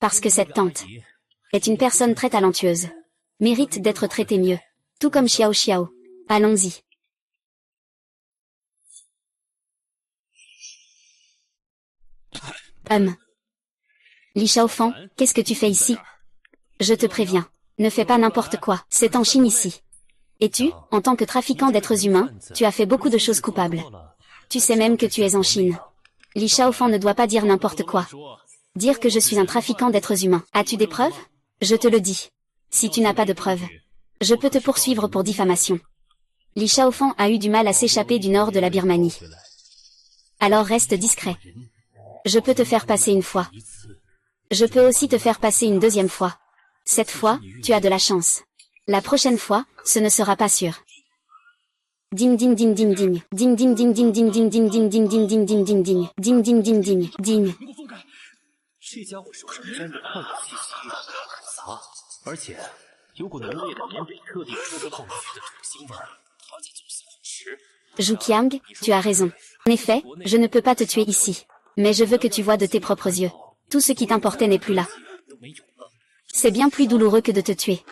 Parce que cette tante est une personne très talentueuse. Mérite d'être traitée mieux. Tout comme Xiao Xiao. Allons-y. Li Shaofan, qu'est-ce que tu fais ici? Je te préviens. Ne fais pas n'importe quoi. C'est en Chine ici. Et tu, en tant que trafiquant d'êtres humains, tu as fait beaucoup de choses coupables. Tu sais même que tu es en Chine. Li Shaofan ne doit pas dire n'importe quoi. Dire que je suis un trafiquant d'êtres humains. As-tu des preuves? Je te le dis. Si tu n'as pas de preuves, je peux te poursuivre pour diffamation. Li Shaofan a eu du mal à s'échapper du nord de la Birmanie. Alors reste discret. Je peux te faire passer une fois. Je peux aussi te faire passer une deuxième fois. Cette fois, tu as de la chance. La prochaine fois, ce ne sera pas sûr. Ding ding ding ding ding. Ding ding ding ding ding ding ding ding ding ding ding ding ding ding. Ding ding ding ding ding. 这家伙手上沾着炭的气息很杂，而且有股浓烈的缅北特地出泡奶的土腥味儿。他在做三十。Zhu Qiang, tu as raison. En effet, je ne peux pas te tuer ici. Mais je veux que tu vois de tes propres yeux. Tout ce qui t'importait n'est plus là. C'est bien plus douloureux que de te tuer.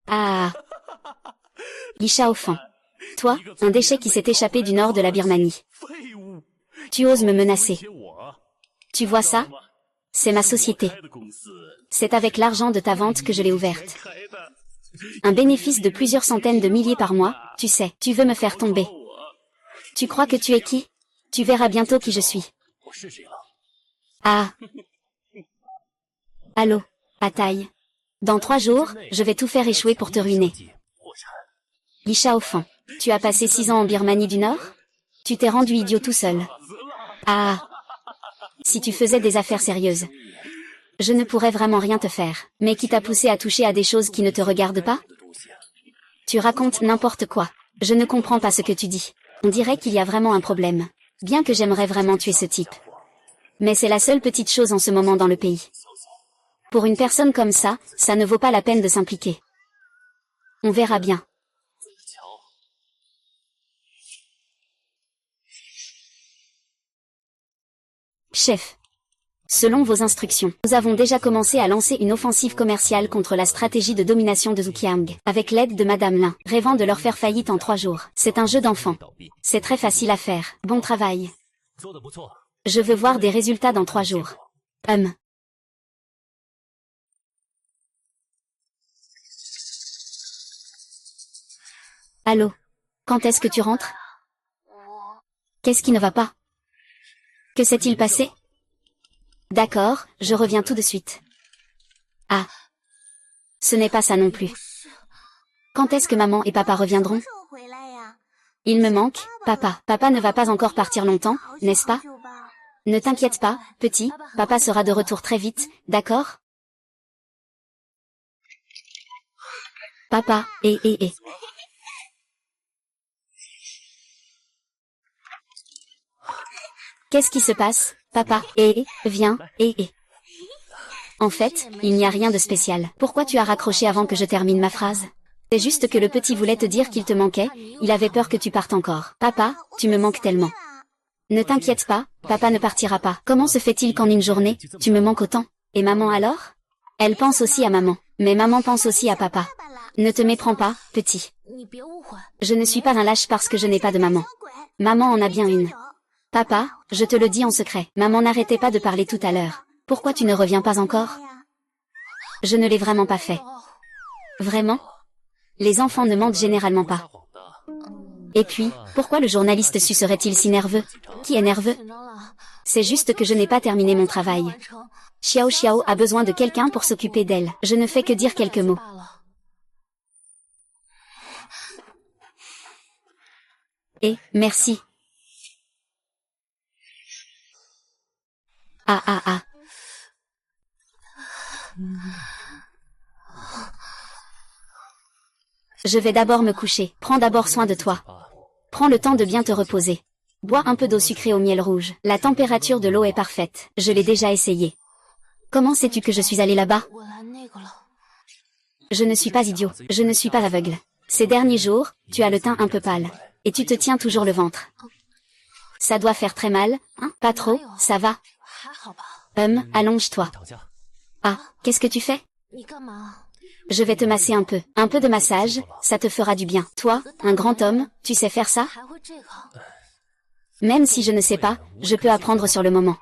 Ah. Li Shaofan. Toi, un déchet qui s'est échappé du nord de la Birmanie. Tu oses me menacer. Tu vois ça? C'est ma société. C'est avec l'argent de ta vente que je l'ai ouverte. Un bénéfice de plusieurs centaines de milliers par mois, tu sais, tu veux me faire tomber. Tu crois que tu es qui? Tu verras bientôt qui je suis. Ah. Allô, Ataï. Dans 3 jours, je vais tout faire échouer pour te ruiner. Li Shaofan. Tu as passé 6 ans en Birmanie du Nord? Tu t'es rendu idiot tout seul. Ah. Si tu faisais des affaires sérieuses. Je ne pourrais vraiment rien te faire. Mais qui t'a poussé à toucher à des choses qui ne te regardent pas? Tu racontes n'importe quoi. Je ne comprends pas ce que tu dis. On dirait qu'il y a vraiment un problème. Bien que j'aimerais vraiment tuer ce type. Mais c'est la seule petite chose en ce moment dans le pays. Pour une personne comme ça, ça ne vaut pas la peine de s'impliquer. On verra bien. Chef. Selon vos instructions, nous avons déjà commencé à lancer une offensive commerciale contre la stratégie de domination de Zhu Qiang, avec l'aide de Madame Lin, rêvant de leur faire faillite en 3 jours. C'est un jeu d'enfant. C'est très facile à faire. Bon travail. Je veux voir des résultats dans 3 jours. Allô? Quand est-ce que tu rentres? Qu'est-ce qui ne va pas? Que s'est-il passé? D'accord, je reviens tout de suite. Ah. Ce n'est pas ça non plus. Quand est-ce que maman et papa reviendront? Il me manque, papa. Papa ne va pas encore partir longtemps, n'est-ce pas? Ne t'inquiète pas, petit, papa sera de retour très vite, d'accord? Papa, Qu'est-ce qui se passe, papa? Viens, En fait, il n'y a rien de spécial. Pourquoi tu as raccroché avant que je termine ma phrase? C'est juste que le petit voulait te dire qu'il te manquait, il avait peur que tu partes encore. Papa, tu me manques tellement. Ne t'inquiète pas, papa ne partira pas. Comment se fait-il qu'en une journée, tu me manques autant? Et maman alors? Elle pense aussi à maman. Mais maman pense aussi à papa. Ne te méprends pas, petit. Je ne suis pas un lâche parce que je n'ai pas de maman. Maman en a bien une. Papa, je te le dis en secret. Maman n'arrêtait pas de parler tout à l'heure. Pourquoi tu ne reviens pas encore? Je ne l'ai vraiment pas fait. Vraiment? Les enfants ne mentent généralement pas. Et puis, pourquoi le journaliste serait-il si nerveux? Qui est nerveux? C'est juste que je n'ai pas terminé mon travail. Xiao Xiao a besoin de quelqu'un pour s'occuper d'elle. Je ne fais que dire quelques mots. Merci. Ah. Je vais d'abord me coucher. Prends d'abord soin de toi. Prends le temps de bien te reposer. Bois un peu d'eau sucrée au miel rouge. La température de l'eau est parfaite. Je l'ai déjà essayé. Comment sais-tu que je suis allé là-bas? Je ne suis pas idiot. Je ne suis pas aveugle. Ces derniers jours, tu as le teint un peu pâle. Et tu te tiens toujours le ventre. Ça doit faire très mal, hein? Pas trop, ça va? Allonge-toi. Ah, qu'est-ce que tu fais? Je vais te masser un peu. Un peu de massage, ça te fera du bien. Toi, un grand homme, tu sais faire ça? Même si je ne sais pas, je peux apprendre sur le moment.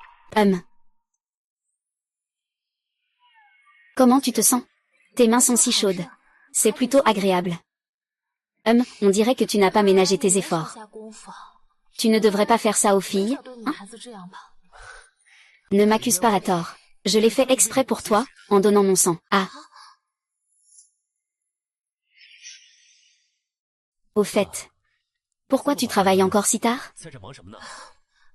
Comment tu te sens? Tes mains sont si chaudes. C'est plutôt agréable. On dirait que tu n'as pas ménagé tes efforts. Tu ne devrais pas faire ça aux filles, hein? Ne m'accuse pas à tort. Je l'ai fait exprès pour toi, en donnant mon sang. Ah. Au fait. Pourquoi tu travailles encore si tard?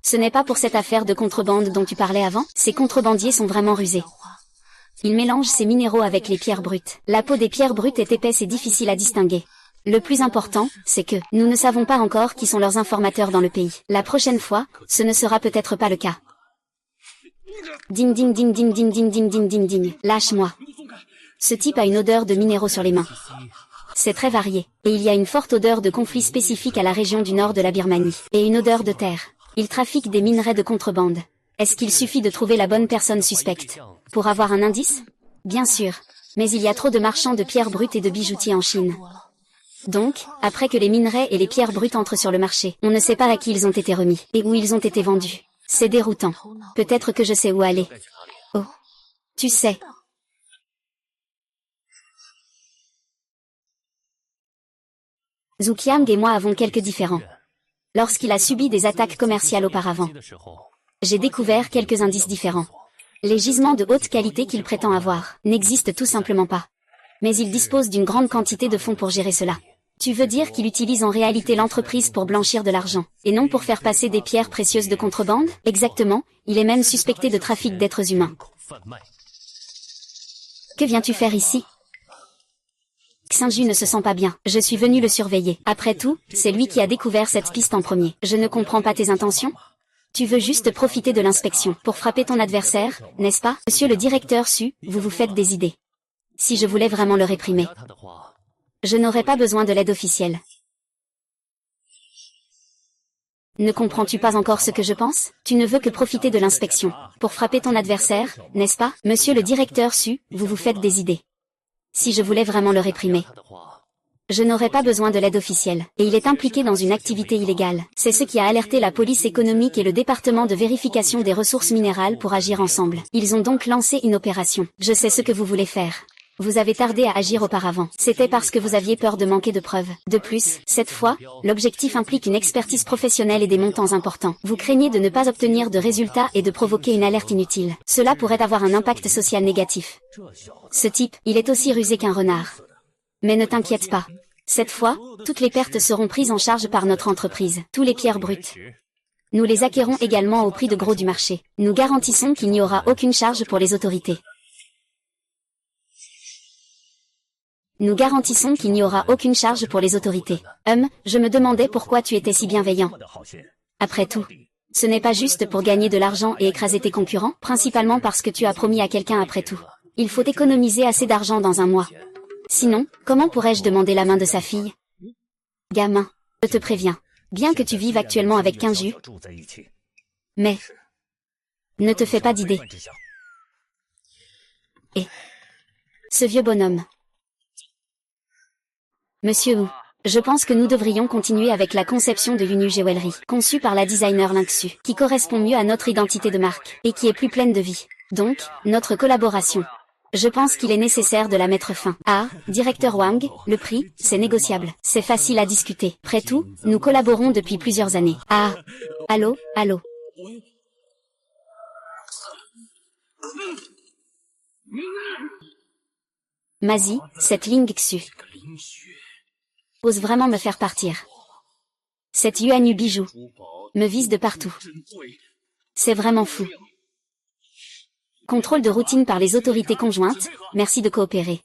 Ce n'est pas pour cette affaire de contrebande dont tu parlais avant? Ces contrebandiers sont vraiment rusés. Ils mélangent ces minéraux avec les pierres brutes. La peau des pierres brutes est épaisse et difficile à distinguer. Le plus important, c'est que nous ne savons pas encore qui sont leurs informateurs dans le pays. La prochaine fois, ce ne sera peut-être pas le cas. Ding ding ding ding ding ding ding ding ding ding. Lâche-moi. Ce type a une odeur de minéraux sur les mains. C'est très varié, et il y a une forte odeur de conflit spécifique à la région du nord de la Birmanie, et une odeur de terre. Il trafique des minerais de contrebande. Est-ce qu'il suffit de trouver la bonne personne suspecte pour avoir un indice? Bien sûr, mais il y a trop de marchands de pierres brutes et de bijoutiers en Chine. Donc, après que les minerais et les pierres brutes entrent sur le marché, on ne sait pas à qui ils ont été remis, et où ils ont été vendus. C'est déroutant. Peut-être que je sais où aller. Oh. Tu sais. Zhu Qiang et moi avons quelques différends. Lorsqu'il a subi des attaques commerciales auparavant, j'ai découvert quelques indices différents. Les gisements de haute qualité qu'il prétend avoir n'existent tout simplement pas. Mais il dispose d'une grande quantité de fonds pour gérer cela. Tu veux dire qu'il utilise en réalité l'entreprise pour blanchir de l'argent, et non pour faire passer des pierres précieuses de contrebande? Exactement, il est même suspecté de trafic d'êtres humains. Que viens-tu faire ici? Xinju ne se sent pas bien, je suis venu le surveiller. Après tout, c'est lui qui a découvert cette piste en premier. Je ne comprends pas tes intentions? Tu veux juste profiter de l'inspection pour frapper ton adversaire, n'est-ce pas? Monsieur le directeur Su, vous vous faites des idées. Si je voulais vraiment le réprimer, je n'aurais pas besoin de l'aide officielle. Ne comprends-tu pas encore ce que je pense? Tu ne veux que profiter de l'inspection pour frapper ton adversaire, n'est-ce pas? Monsieur le directeur Su, vous vous faites des idées. Si je voulais vraiment le réprimer, je n'aurais pas besoin de l'aide officielle, et il est impliqué dans une activité illégale. C'est ce qui a alerté la police économique et le département de vérification des ressources minérales pour agir ensemble. Ils ont donc lancé une opération. Je sais ce que vous voulez faire. Vous avez tardé à agir auparavant. C'était parce que vous aviez peur de manquer de preuves. De plus, cette fois, l'objectif implique une expertise professionnelle et des montants importants. Vous craignez de ne pas obtenir de résultats et de provoquer une alerte inutile. Cela pourrait avoir un impact social négatif. Ce type, il est aussi rusé qu'un renard. Mais ne t'inquiète pas. Cette fois, toutes les pertes seront prises en charge par notre entreprise. Tous les pierres brutes. Nous les acquérons également au prix de gros du marché. Nous garantissons qu'il n'y aura aucune charge pour les autorités. Nous garantissons qu'il n'y aura aucune charge pour les autorités. Je me demandais pourquoi tu étais si bienveillant. Après tout, ce n'est pas juste pour gagner de l'argent et écraser tes concurrents, principalement parce que tu as promis à quelqu'un après tout. Il faut économiser assez d'argent dans un mois. Sinon, comment pourrais-je demander la main de sa fille? Gamin, je te préviens, bien que tu vives actuellement avec Kinju, mais ne te fais pas d'idées. Et ce vieux bonhomme. Monsieur Wu, je pense que nous devrions continuer avec la conception de Yunyu Jewelry, conçue par la designer Lingxu, qui correspond mieux à notre identité de marque, et qui est plus pleine de vie. Donc, notre collaboration. Je pense qu'il est nécessaire de la mettre fin. Ah, directeur Wang, le prix, c'est négociable. C'est facile à discuter. Après tout, nous collaborons depuis plusieurs années. Ah, allô. Mazi, cette Lingxu ose vraiment me faire partir. Cette Yuanyu bijou me vise de partout. C'est vraiment fou. Contrôle de routine par les autorités conjointes, merci de coopérer.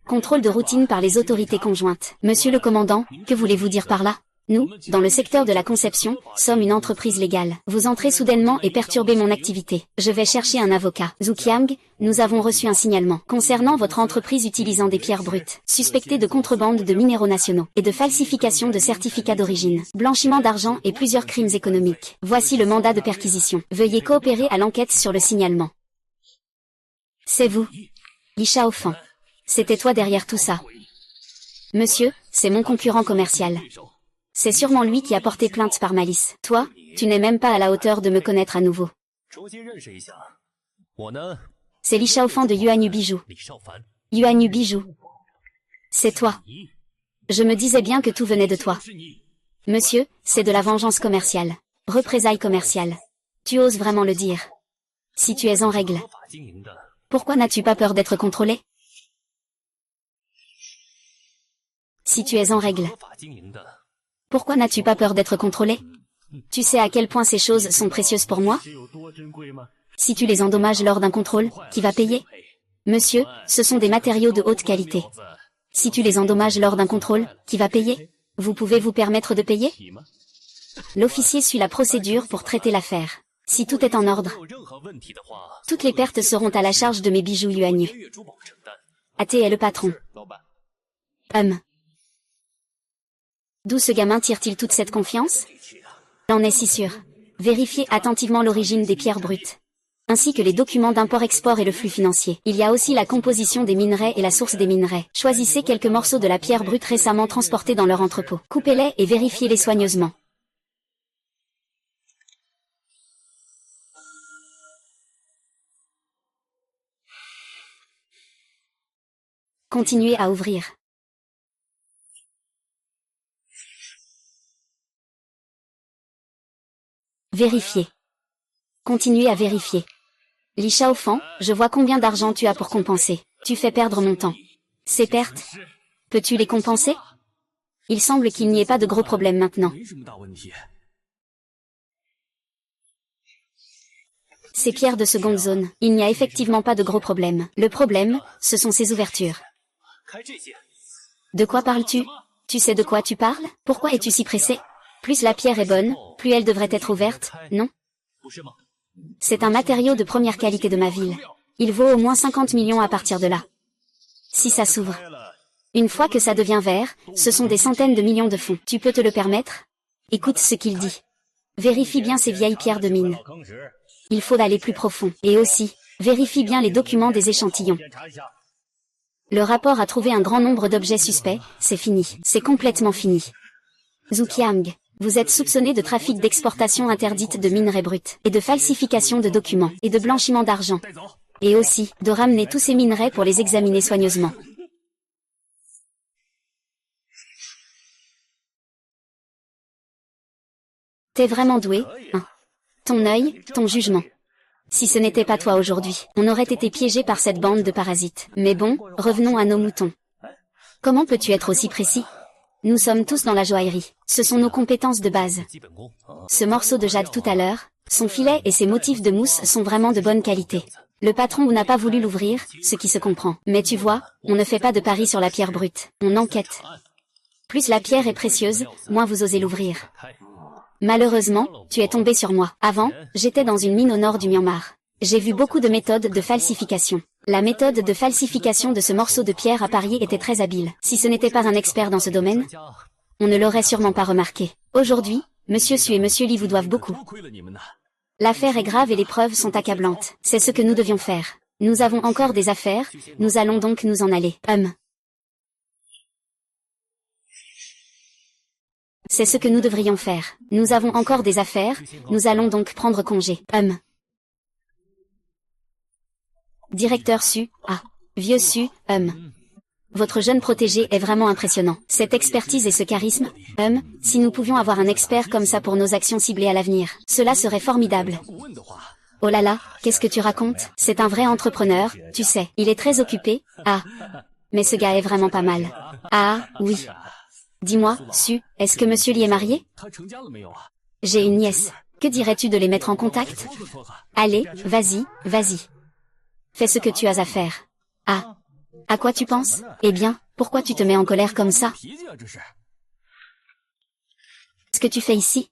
Contrôle de routine par les autorités conjointes. Monsieur le commandant, que voulez-vous dire par là? Nous, dans le secteur de la conception, sommes une entreprise légale. Vous entrez soudainement et perturbez mon activité. Je vais chercher un avocat. Zhuqiang, nous avons reçu un signalement concernant votre entreprise utilisant des pierres brutes, suspectée de contrebande de minéraux nationaux et de falsification de certificats d'origine, blanchiment d'argent et plusieurs crimes économiques. Voici le mandat de perquisition. Veuillez coopérer à l'enquête sur le signalement. C'est vous, Li Shaofan. C'était toi derrière tout ça. Monsieur, c'est mon concurrent commercial. C'est sûrement lui qui a porté plainte par malice. Toi, tu n'es même pas à la hauteur de me connaître à nouveau. C'est Li Shaofan de Yuanyu Bijou. Yuanyu Bijou. C'est toi. Je me disais bien que tout venait de toi. Monsieur, c'est de la vengeance commerciale. Représailles commerciales. Tu oses vraiment le dire. Si tu es en règle. Pourquoi n'as-tu pas peur d'être contrôlé? Si tu es en règle. Pourquoi n'as-tu pas peur d'être contrôlé? Tu sais à quel point ces choses sont précieuses pour moi? Si tu les endommages lors d'un contrôle, qui va payer? Monsieur, ce sont des matériaux de haute qualité. Si tu les endommages lors d'un contrôle, qui va payer? Vous pouvez vous permettre de payer? L'officier suit la procédure pour traiter l'affaire. Si tout est en ordre, toutes les pertes seront à la charge de mes bijoux Yuanyu. Athé est le patron. D'où ce gamin tire-t-il toute cette confiance? J'en est si sûr. Vérifiez attentivement l'origine des pierres brutes, ainsi que les documents d'import-export et le flux financier. Il y a aussi la composition des minerais et la source des minerais. Choisissez quelques morceaux de la pierre brute récemment transportés dans leur entrepôt. Coupez-les et vérifiez-les soigneusement. Continuez à ouvrir. Vérifiez. Continuez à vérifier. Li Shaofan, je vois combien d'argent tu as pour compenser. Tu fais perdre mon temps. Ces pertes, peux-tu les compenser? Il semble qu'il n'y ait pas de gros problèmes maintenant. Ces pierres de seconde zone, il n'y a effectivement pas de gros problèmes. Le problème, ce sont ces ouvertures. De quoi parles-tu? Tu sais de quoi tu parles? Pourquoi es-tu si pressé? Plus la pierre est bonne, plus elle devrait être ouverte, non? C'est un matériau de première qualité de ma ville. Il vaut au moins 50 millions à partir de là. Si ça s'ouvre. Une fois que ça devient vert, ce sont des centaines de millions de fonds. Tu peux te le permettre? Écoute ce qu'il dit. Vérifie bien ces vieilles pierres de mine. Il faut aller plus profond. Et aussi, vérifie bien les documents des échantillons. Le rapport a trouvé un grand nombre d'objets suspects, c'est fini. C'est complètement fini. Zhuqiang, vous êtes soupçonné de trafic d'exportation interdite de minerais bruts, et de falsification de documents, et de blanchiment d'argent. Et aussi, de ramener tous ces minerais pour les examiner soigneusement. T'es vraiment doué, hein. Ton œil, ton jugement. Si ce n'était pas toi aujourd'hui, on aurait été piégé par cette bande de parasites. Mais bon, revenons à nos moutons. Comment peux-tu être aussi précis? Nous sommes tous dans la joaillerie. Ce sont nos compétences de base. Ce morceau de jade tout à l'heure, son filet et ses motifs de mousse sont vraiment de bonne qualité. Le patron n'a pas voulu l'ouvrir, ce qui se comprend. Mais tu vois, on ne fait pas de paris sur la pierre brute. On enquête. Plus la pierre est précieuse, moins vous osez l'ouvrir. Malheureusement, tu es tombé sur moi. Avant, j'étais dans une mine au nord du Myanmar. J'ai vu beaucoup de méthodes de falsification. La méthode de falsification de ce morceau de pierre à parier était très habile. Si ce n'était pas un expert dans ce domaine, on ne l'aurait sûrement pas remarqué. Aujourd'hui, Monsieur Su et Monsieur Li vous doivent beaucoup. L'affaire est grave et les preuves sont accablantes. C'est ce que nous devions faire. Nous avons encore des affaires, nous allons donc nous en aller. C'est ce que nous devrions faire. Nous avons encore des affaires, nous allons donc prendre congé. Directeur Su, vieux Su, Votre jeune protégé est vraiment impressionnant. Cette expertise et ce charisme, si nous pouvions avoir un expert comme ça pour nos actions ciblées à l'avenir, cela serait formidable. Oh là là, qu'est-ce que tu racontes? C'est un vrai entrepreneur, tu sais. Il est très occupé, mais ce gars est vraiment pas mal. Oui. Dis-moi, Su, est-ce que Monsieur Li est marié? J'ai une nièce. Que dirais-tu de les mettre en contact? Allez, vas-y, vas-y. Fais ce que tu as à faire. À quoi tu penses? Eh bien, pourquoi tu te mets en colère comme ça? Ce que tu fais ici?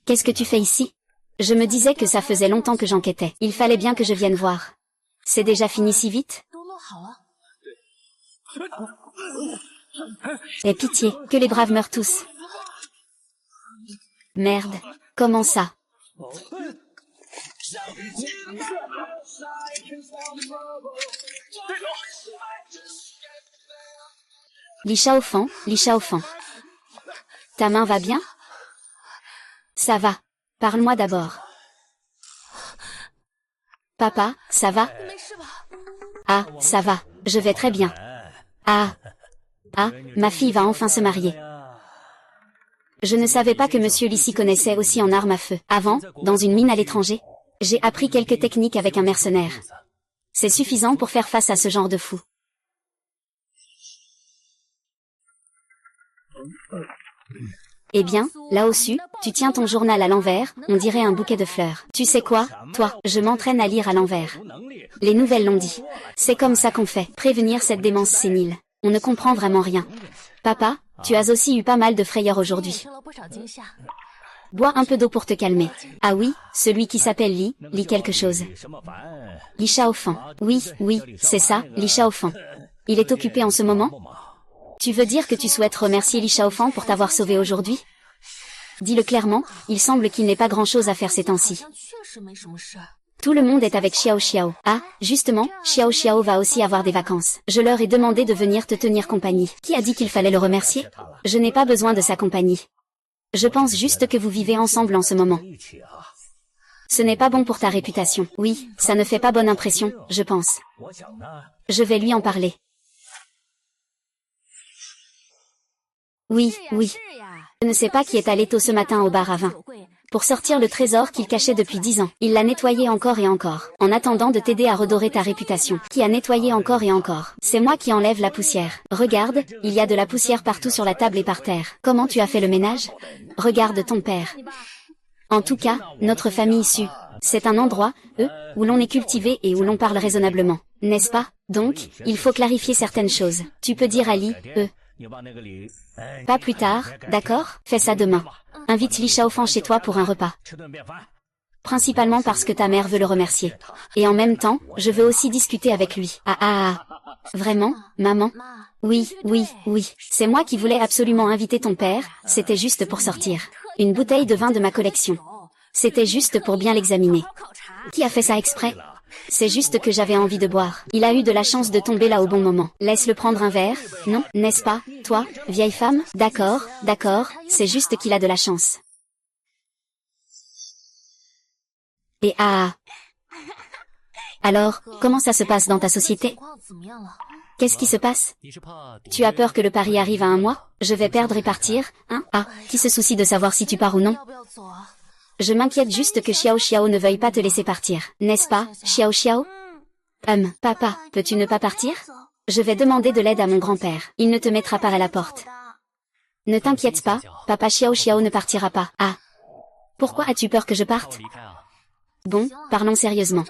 Qu'est-ce que tu fais ici? Je me disais que ça faisait longtemps que j'enquêtais. Il fallait bien que je vienne voir. C'est déjà fini si vite? Aie pitié, que les braves meurent tous. Merde, comment ça? Li Shaofan, Li Shaofan. Ta main va bien? Ça va. Parle-moi d'abord. Papa, ça va? Ça va, je vais très bien. Ma fille va enfin se marier. Je ne savais pas que Monsieur Li s'y connaissait aussi en armes à feu. Avant, dans une mine à l'étranger, j'ai appris quelques techniques avec un mercenaire. C'est suffisant pour faire face à ce genre de fou. Eh bien, là-dessus, tu tiens ton journal à l'envers, on dirait un bouquet de fleurs. Tu sais quoi, toi, je m'entraîne à lire à l'envers. Les nouvelles l'ont dit. C'est comme ça qu'on fait. Prévenir cette démence sénile. On ne comprend vraiment rien. Papa, tu as aussi eu pas mal de frayeurs aujourd'hui. Bois un peu d'eau pour te calmer. Ah oui, celui qui s'appelle Li quelque chose. Li Shaofan. Oui, c'est ça, Li Shaofan. Il est occupé en ce moment? Tu veux dire que tu souhaites remercier Li Shaofan pour t'avoir sauvé aujourd'hui? Dis-le clairement, il semble qu'il n'ait pas grand-chose à faire ces temps-ci. Tout le monde est avec Xiao Xiao. Justement, Xiao Xiao va aussi avoir des vacances. Je leur ai demandé de venir te tenir compagnie. Qui a dit qu'il fallait le remercier? Je n'ai pas besoin de sa compagnie. Je pense juste que vous vivez ensemble en ce moment. Ce n'est pas bon pour ta réputation. Oui, ça ne fait pas bonne impression, je pense. Je vais lui en parler. Oui. Je ne sais pas qui est allé tôt ce matin au bar à vin. Pour sortir le trésor qu'il cachait depuis 10 ans. Il l'a nettoyé encore et encore. En attendant de t'aider à redorer ta réputation. Qui a nettoyé encore et encore. C'est moi qui enlève la poussière. Regarde, il y a de la poussière partout sur la table et par terre. Comment tu as fait le ménage? Regarde ton père. En tout cas, notre famille Su. C'est un endroit, où l'on est cultivé et où l'on parle raisonnablement. N'est-ce pas? Donc, il faut clarifier certaines choses. Tu peux dire à Li, Pas plus tard, d'accord? Fais ça demain. Invite Li Shaofan chez toi pour un repas. Principalement parce que ta mère veut le remercier. Et en même temps, je veux aussi discuter avec lui. Vraiment, maman? Oui. C'est moi qui voulais absolument inviter ton père, c'était juste pour sortir. Une bouteille de vin de ma collection. C'était juste pour bien l'examiner. Qui a fait ça exprès? C'est juste que j'avais envie de boire. Il a eu de la chance de tomber là au bon moment. Laisse-le prendre un verre, non, n'est-ce pas, toi, vieille femme? D'accord, c'est juste qu'il a de la chance. Et ah... Alors, comment ça se passe dans ta société? Qu'est-ce qui se passe? Tu as peur que le pari arrive à un mois? Je vais perdre et partir, hein? Ah, qui se soucie de savoir si tu pars ou non? Je m'inquiète juste que Xiao Xiao ne veuille pas te laisser partir, n'est-ce pas, Xiao Xiao? Papa, peux-tu ne pas partir? Je vais demander de l'aide à mon grand-père, il ne te mettra pas à la porte. Ne t'inquiète pas, papa Xiao Xiao ne partira pas. Ah. Pourquoi as-tu peur que je parte? Bon, parlons sérieusement.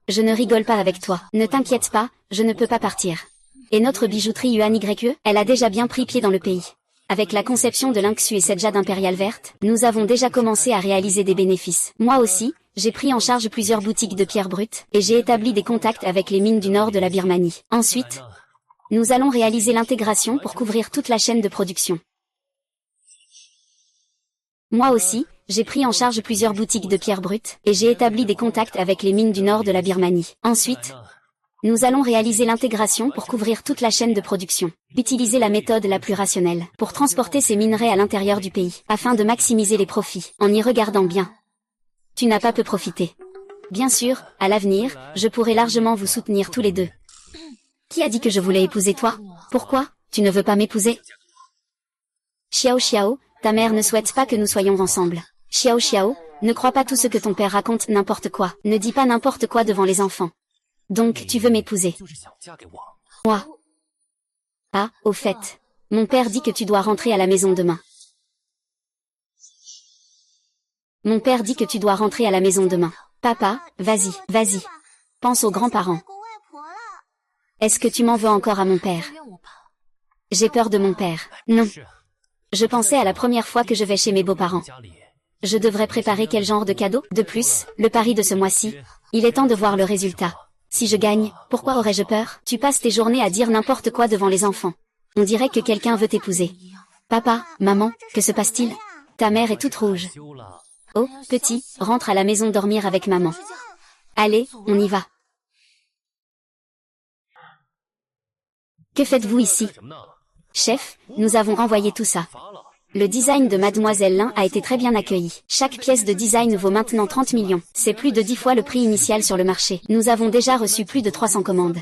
Je ne rigole pas avec toi. Ne t'inquiète pas, je ne peux pas partir. Et notre bijouterie UANYE, elle a déjà bien pris pied dans le pays. Avec la conception de l'Inxu et cette jade impériale verte, nous avons déjà commencé à réaliser des bénéfices. Moi aussi, j'ai pris en charge plusieurs boutiques de pierres brutes, et j'ai établi des contacts avec les mines du nord de la Birmanie. Ensuite, nous allons réaliser l'intégration pour couvrir toute la chaîne de production. Moi aussi, j'ai pris en charge plusieurs boutiques de pierres brutes, et j'ai établi des contacts avec les mines du nord de la Birmanie. Ensuite, nous allons réaliser l'intégration pour couvrir toute la chaîne de production. Utiliser la méthode la plus rationnelle, pour transporter ces minerais à l'intérieur du pays, afin de maximiser les profits, en y regardant bien. Tu n'as pas peu profité. Bien sûr, à l'avenir, je pourrai largement vous soutenir tous les deux. Qui a dit que je voulais épouser toi? Pourquoi, tu ne veux pas m'épouser? Xiao Xiao, ta mère ne souhaite pas que nous soyons ensemble. Xiao Xiao, ne crois pas tout ce que ton père raconte n'importe quoi. Ne dis pas n'importe quoi devant les enfants. Donc tu veux m'épouser? Moi. Ah, au fait. Mon père dit que tu dois rentrer à la maison demain. Mon père dit que tu dois rentrer à la maison demain. Papa, vas-y, vas-y. Pense aux grands-parents. Est-ce que tu m'en veux encore à mon père? J'ai peur de mon père. Non. Je pensais à la première fois que je vais chez mes beaux-parents. Je devrais préparer quel genre de cadeau? De plus, le pari de ce mois-ci. Il est temps de voir le résultat. Si je gagne, pourquoi aurais-je peur? Tu passes tes journées à dire n'importe quoi devant les enfants. On dirait que quelqu'un veut t'épouser. Papa, maman, que se passe-t-il? Ta mère est toute rouge. Oh, petit, rentre à la maison dormir avec maman. Allez, on y va. Que faites-vous ici? Chef, nous avons renvoyé tout ça. Le design de Mademoiselle Lin a été très bien accueilli. Chaque pièce de design vaut maintenant 30 millions. C'est plus de 10 fois le prix initial sur le marché. Nous avons déjà reçu plus de 300 commandes.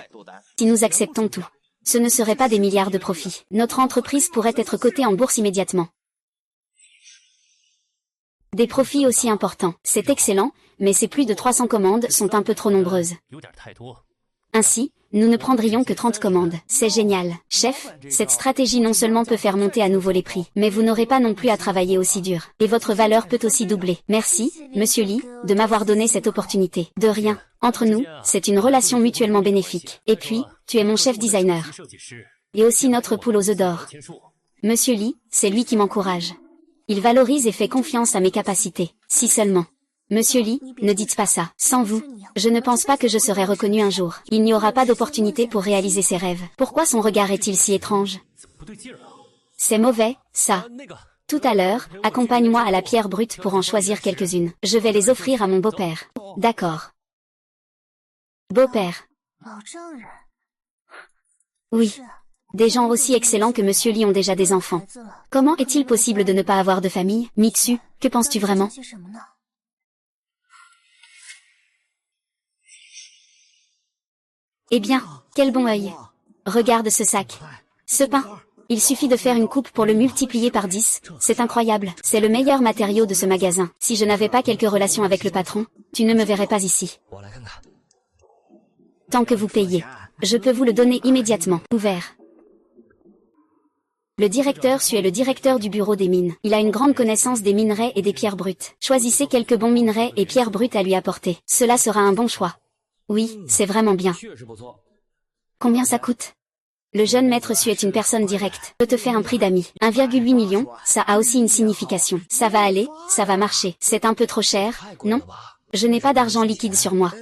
Si nous acceptons tout, ce ne serait pas des milliards de profits. Notre entreprise pourrait être cotée en bourse immédiatement. Des profits aussi importants. C'est excellent, mais ces plus de 300 commandes sont un peu trop nombreuses. Ainsi, nous ne prendrions que 30 commandes. C'est génial. Chef, cette stratégie non seulement peut faire monter à nouveau les prix, mais vous n'aurez pas non plus à travailler aussi dur. Et votre valeur peut aussi doubler. Merci, Monsieur Li, de m'avoir donné cette opportunité. De rien. Entre nous, c'est une relation mutuellement bénéfique. Et puis, tu es mon chef designer. Et aussi notre poule aux œufs d'or. Monsieur Li, c'est lui qui m'encourage. Il valorise et fait confiance à mes capacités. Si seulement. Monsieur Li, ne dites pas ça. Sans vous, je ne pense pas que je serai reconnu un jour. Il n'y aura pas d'opportunité pour réaliser ses rêves. Pourquoi son regard est-il si étrange? C'est mauvais, ça. Tout à l'heure, accompagne-moi à la pierre brute pour en choisir quelques-unes. Je vais les offrir à mon beau-père. D'accord. Beau-père. Oui. Des gens aussi excellents que Monsieur Li ont déjà des enfants. Comment est-il possible de ne pas avoir de famille? Mixu, que penses-tu vraiment? Eh bien, quel bon œil. Regarde ce sac. Ce pain. Il suffit de faire une coupe pour le multiplier par 10, c'est incroyable. C'est le meilleur matériau de ce magasin. Si je n'avais pas quelques relations avec le patron, tu ne me verrais pas ici. Tant que vous payez. Je peux vous le donner immédiatement. Ouvert. Le directeur Su est le directeur du bureau des mines. Il a une grande connaissance des minerais et des pierres brutes. Choisissez quelques bons minerais et pierres brutes à lui apporter. Cela sera un bon choix. Oui, c'est vraiment bien. Combien ça coûte? Le jeune maître Su est une personne directe. Je te fais un prix d'ami. 1,8 million, ça a aussi une signification. Ça va aller, ça va marcher. C'est un peu trop cher, non? Je n'ai pas d'argent liquide sur moi.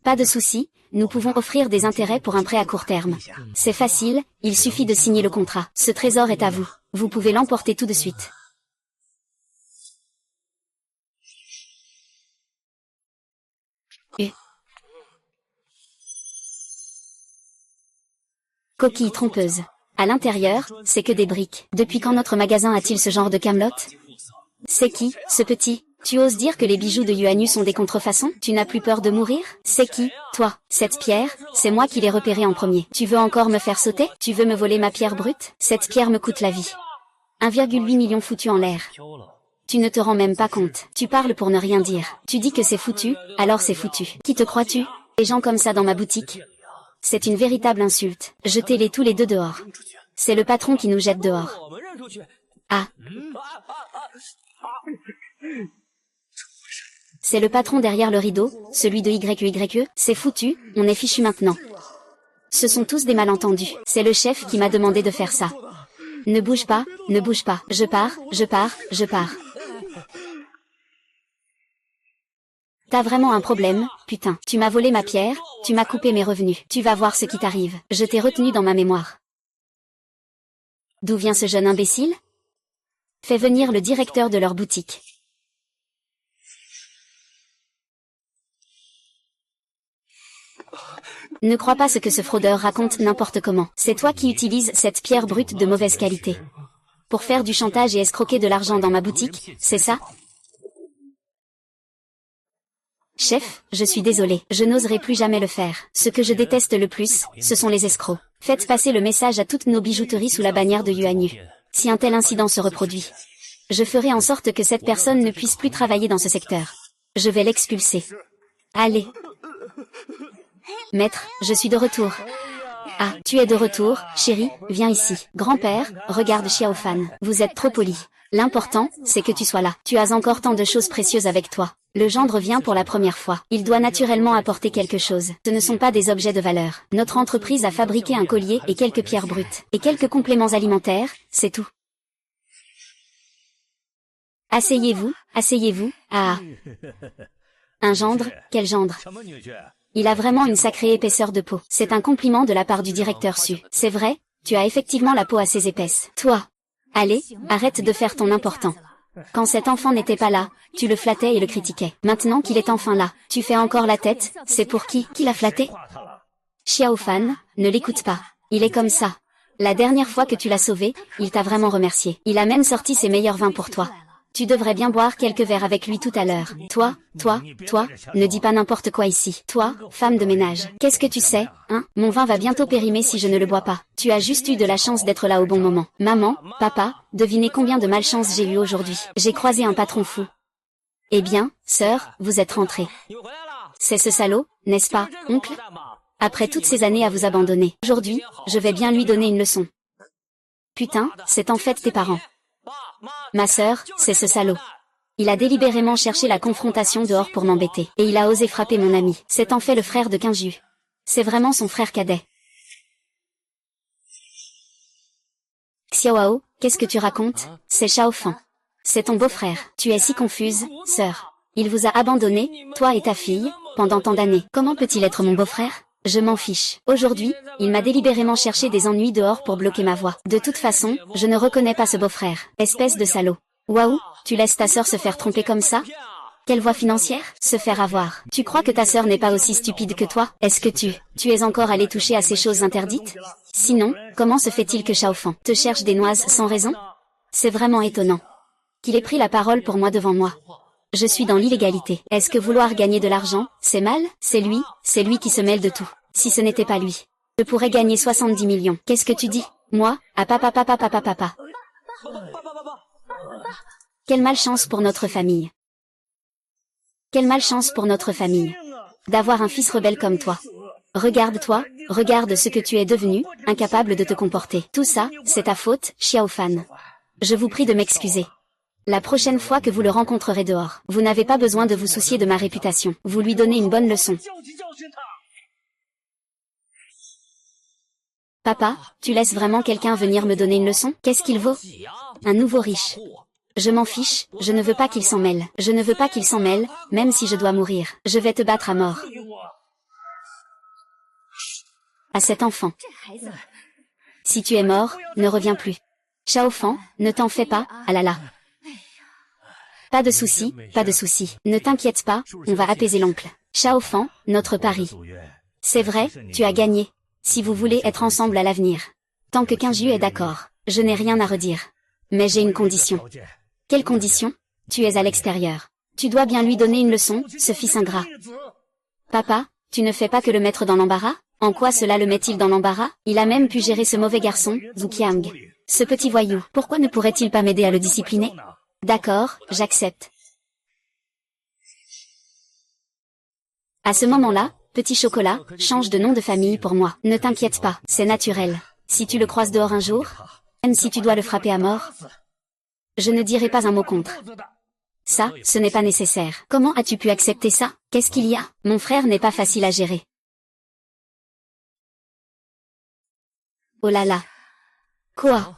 Pas de souci, nous pouvons offrir des intérêts pour un prêt à court terme. C'est facile, il suffit de signer le contrat. Ce trésor est à vous. Vous pouvez l'emporter tout de suite. Coquille trompeuse. À l'intérieur, c'est que des briques. Depuis quand notre magasin a-t-il ce genre de camelote? C'est qui, ce petit? Tu oses dire que les bijoux de Yuanyu sont des contrefaçons? Tu n'as plus peur de mourir? C'est qui, toi? Cette pierre, c'est moi qui l'ai repérée en premier. Tu veux encore me faire sauter? Tu veux me voler ma pierre brute? Cette pierre me coûte la vie. 1,8 million foutu en l'air. Tu ne te rends même pas compte. Tu parles pour ne rien dire. Tu dis que c'est foutu, alors c'est foutu. Qui te crois-tu? Des gens comme ça dans ma boutique? C'est une véritable insulte. Jetez-les tous les deux dehors. C'est le patron qui nous jette dehors. Ah. C'est le patron derrière le rideau, celui de YQYE, c'est foutu, on est fichu maintenant. Ce sont tous des malentendus. C'est le chef qui m'a demandé de faire ça. Ne bouge pas, ne bouge pas. Je pars, je pars, je pars. T'as vraiment un problème, putain. Tu m'as volé ma pierre, tu m'as coupé mes revenus. Tu vas voir ce qui t'arrive. Je t'ai retenu dans ma mémoire. D'où vient ce jeune imbécile? Fais venir le directeur de leur boutique. Ne crois pas ce que ce fraudeur raconte n'importe comment. C'est toi qui utilises cette pierre brute de mauvaise qualité. Pour faire du chantage et escroquer de l'argent dans ma boutique, c'est ça? Chef, je suis désolé, je n'oserai plus jamais le faire. Ce que je déteste le plus, ce sont les escrocs. Faites passer le message à toutes nos bijouteries sous la bannière de Yuanyu. Si un tel incident se reproduit, je ferai en sorte que cette personne ne puisse plus travailler dans ce secteur. Je vais l'expulser. Allez. Maître, je suis de retour. Ah, tu es de retour, chérie, viens ici. Grand-père, regarde Xiaofan. Vous êtes trop poli. L'important, c'est que tu sois là. Tu as encore tant de choses précieuses avec toi. Le gendre vient pour la première fois. Il doit naturellement apporter quelque chose. Ce ne sont pas des objets de valeur. Notre entreprise a fabriqué un collier et quelques pierres brutes. Et quelques compléments alimentaires, c'est tout. Asseyez-vous, asseyez-vous. Ah. Un gendre, quel gendre? Il a vraiment une sacrée épaisseur de peau. C'est un compliment de la part du directeur Su. C'est vrai, tu as effectivement la peau assez épaisse. Toi. Allez, arrête de faire ton important. Quand cet enfant n'était pas là, tu le flattais et le critiquais. Maintenant qu'il est enfin là, tu fais encore la tête, c'est pour qui l'a flatté? Xiaofan, ne l'écoute pas. Il est comme ça. La dernière fois que tu l'as sauvé, il t'a vraiment remercié. Il a même sorti ses meilleurs vins pour toi. Tu devrais bien boire quelques verres avec lui tout à l'heure. Toi, ne dis pas n'importe quoi ici. Toi, femme de ménage. Qu'est-ce que tu sais, hein? Mon vin va bientôt périmer si je ne le bois pas. Tu as juste eu de la chance d'être là au bon moment. Maman, papa, devinez combien de malchance j'ai eu aujourd'hui. J'ai croisé un patron fou. Eh bien, sœur, vous êtes rentrée. C'est ce salaud, n'est-ce pas, oncle? Après toutes ces années à vous abandonner. Aujourd'hui, je vais bien lui donner une leçon. Putain, c'est en fait tes parents. Ma sœur, c'est ce salaud. Il a délibérément cherché la confrontation dehors pour m'embêter. Et il a osé frapper mon ami. C'est en fait le frère de Kinju. C'est vraiment son frère cadet. Xiaoao, qu'est-ce que tu racontes? C'est Xiaofan. C'est ton beau-frère. Tu es si confuse, sœur. Il vous a abandonné, toi et ta fille, pendant tant d'années. Comment peut-il être mon beau-frère? Je m'en fiche. Aujourd'hui, il m'a délibérément cherché des ennuis dehors pour bloquer ma voie. De toute façon, je ne reconnais pas ce beau-frère. Espèce de salaud. Waouh, tu laisses ta sœur se faire tromper comme ça? Quelle voie financière? Se faire avoir. Tu crois que ta sœur n'est pas aussi stupide que toi? Est-ce que tu es encore allé toucher à ces choses interdites? Sinon, comment se fait-il que Xiaofan te cherche des noises sans raison? C'est vraiment étonnant. Qu'il ait pris la parole pour moi devant moi. Je suis dans l'illégalité. Est-ce que vouloir gagner de l'argent, c'est mal? C'est lui qui se mêle de tout. Si ce n'était pas lui, je pourrais gagner 70 millions. Qu'est-ce que tu dis? Moi, à papa. Quelle malchance pour notre famille. Quelle malchance pour notre famille. D'avoir un fils rebelle comme toi. Regarde-toi, regarde ce que tu es devenu, incapable de te comporter. Tout ça, c'est ta faute, Xiaofan. Je vous prie de m'excuser. La prochaine fois que vous le rencontrerez dehors, vous n'avez pas besoin de vous soucier de ma réputation. Vous lui donnez une bonne leçon. Papa, tu laisses vraiment quelqu'un venir me donner une leçon? Qu'est-ce qu'il vaut? Un nouveau riche. Je m'en fiche, je ne veux pas qu'il s'en mêle. Je ne veux pas qu'il s'en mêle, même si je dois mourir. Je vais te battre à mort. À cet enfant. Si tu es mort, ne reviens plus. Xiaofan, ne t'en fais pas, ah là là. Pas de souci, pas de souci. Ne t'inquiète pas, on va apaiser l'oncle. Xiaofan, notre pari. C'est vrai, tu as gagné. Si vous voulez être ensemble à l'avenir. Tant que Kinju est d'accord, je n'ai rien à redire. Mais j'ai une condition. Quelle condition? Tu es à l'extérieur. Tu dois bien lui donner une leçon, ce fils ingrat. Papa, tu ne fais pas que le mettre dans l'embarras? En quoi cela le met-il dans l'embarras? Il a même pu gérer ce mauvais garçon, Zhu Qiang. Ce petit voyou, pourquoi ne pourrait-il pas m'aider à le discipliner? D'accord, j'accepte. À ce moment-là, petit chocolat, change de nom de famille pour moi. Ne t'inquiète pas, c'est naturel. Si tu le croises dehors un jour, même si tu dois le frapper à mort, je ne dirai pas un mot contre. Ça, ce n'est pas nécessaire. Comment as-tu pu accepter ça? Qu'est-ce qu'il y a? Mon frère n'est pas facile à gérer. Oh là là. Quoi?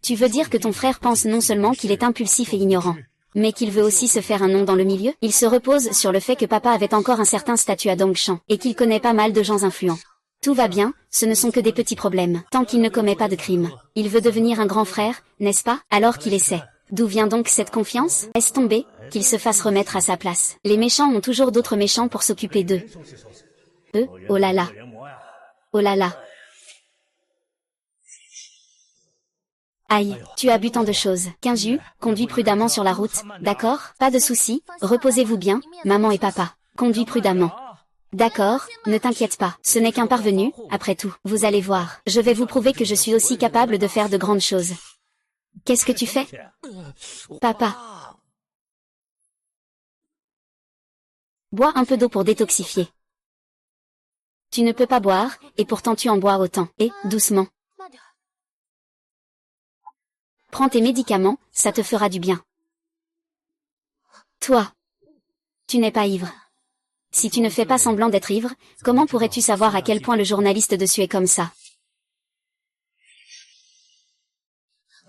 Tu veux dire que ton frère pense non seulement qu'il est impulsif et ignorant, mais qu'il veut aussi se faire un nom dans le milieu? Il se repose sur le fait que papa avait encore un certain statut à Dongshan, et qu'il connaît pas mal de gens influents. Tout va bien, ce ne sont que des petits problèmes, tant qu'il ne commet pas de crime. Il veut devenir un grand frère, n'est-ce pas? Alors qu'il essaie. D'où vient donc cette confiance? Laisse tomber, qu'il se fasse remettre à sa place. Les méchants ont toujours d'autres méchants pour s'occuper d'eux. Oh là là. Oh là là. Aïe, tu as bu tant de choses. Quinju, conduis prudemment sur la route, d'accord? Pas de soucis, reposez-vous bien, maman et papa. Conduis prudemment. D'accord, ne t'inquiète pas, ce n'est qu'un parvenu, après tout. Vous allez voir, je vais vous prouver que je suis aussi capable de faire de grandes choses. Qu'est-ce que tu fais? Papa. Bois un peu d'eau pour détoxifier. Tu ne peux pas boire, et pourtant tu en bois autant. Et, doucement. Prends tes médicaments, ça te fera du bien. Toi. Tu n'es pas ivre. Si tu ne fais pas semblant d'être ivre, comment pourrais-tu savoir à quel point le journaliste dessus est comme ça?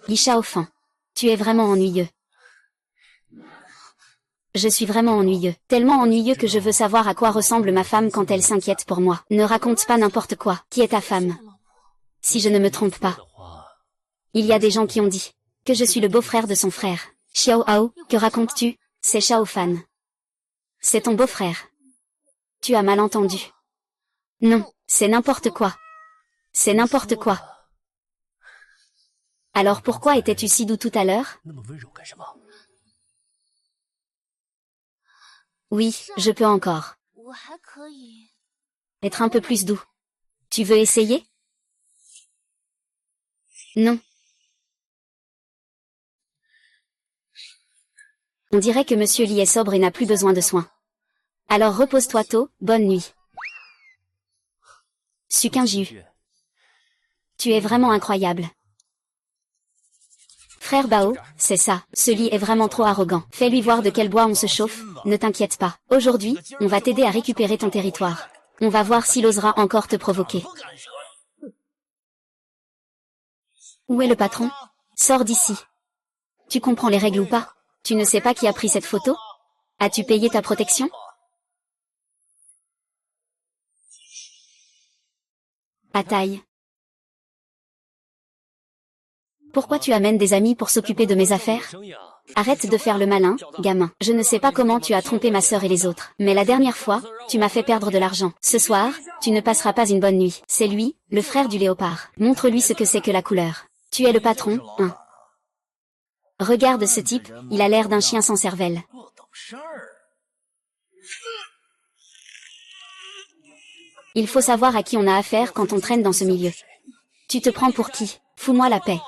Li Shaofan. Tu es vraiment ennuyeux. Je suis vraiment ennuyeux. Tellement ennuyeux que je veux savoir à quoi ressemble ma femme quand elle s'inquiète pour moi. Ne raconte pas n'importe quoi. Qui est ta femme? Si je ne me trompe pas. Il y a des gens qui ont dit que je suis le beau-frère de son frère. Xiao Hao, que racontes-tu? C'est Shao Fan. C'est ton beau-frère. Tu as mal entendu. Non, c'est n'importe quoi. C'est n'importe quoi. Alors pourquoi étais-tu si doux tout à l'heure? Oui, je peux encore. Être un peu plus doux. Tu veux essayer? Non. On dirait que Monsieur Li est sobre et n'a plus besoin de soins. Alors repose-toi tôt, bonne nuit. Sukinju. Tu es vraiment incroyable. Frère Bao, c'est ça, ce Li est vraiment trop arrogant. Fais-lui voir de quel bois on se chauffe, ne t'inquiète pas. Aujourd'hui, on va t'aider à récupérer ton territoire. On va voir s'il osera encore te provoquer. Où est le patron? Sors d'ici. Tu comprends les règles ou pas? Tu ne sais pas qui a pris cette photo? As-tu payé ta protection? À taille. Pourquoi tu amènes des amis pour s'occuper de mes affaires? Arrête de faire le malin, gamin. Je ne sais pas comment tu as trompé ma sœur et les autres, mais la dernière fois, tu m'as fait perdre de l'argent. Ce soir, tu ne passeras pas une bonne nuit. C'est lui, le frère du léopard. Montre-lui ce que c'est que la couleur. Tu es le patron, hein? Regarde ce type, il a l'air d'un chien sans cervelle. Il faut savoir à qui on a affaire quand on traîne dans ce milieu. Tu te prends pour qui? Fous-moi la paix.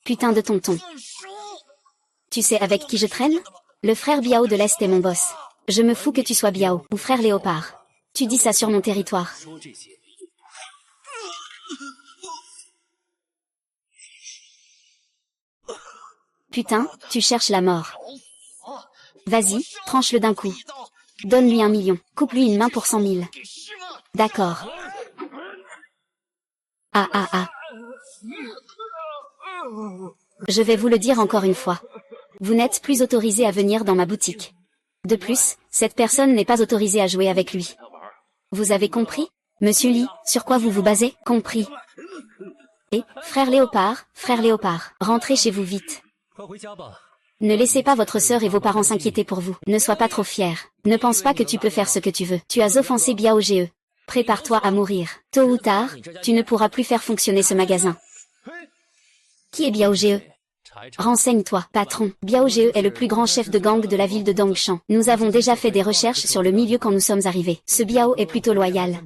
Putain de tonton. Tu sais avec qui je traîne? Le frère Biao de l'Est est mon boss. Je me fous que tu sois Biao ou frère Léopard. Tu dis ça sur mon territoire. Putain, tu cherches la mort. Vas-y, tranche-le d'un coup. Donne-lui 1 million. Coupe-lui une main pour 100 000. D'accord. Ah. Je vais vous le dire encore une fois. Vous n'êtes plus autorisé à venir dans ma boutique. De plus, cette personne n'est pas autorisée à jouer avec lui. Vous avez compris? Monsieur Li, sur quoi vous vous basez? Compris. Et, frère Léopard, rentrez chez vous vite. Ne laissez pas votre sœur et vos parents s'inquiéter pour vous. Ne sois pas trop fier. Ne pense pas que tu peux faire ce que tu veux. Tu as offensé Biao Ge. Prépare-toi à mourir. Tôt ou tard, tu ne pourras plus faire fonctionner ce magasin. Qui est Biao Ge? Renseigne-toi, patron. Biao Ge est le plus grand chef de gang de la ville de Dongshan. Nous avons déjà fait des recherches sur le milieu quand nous sommes arrivés. Ce Biao est plutôt loyal.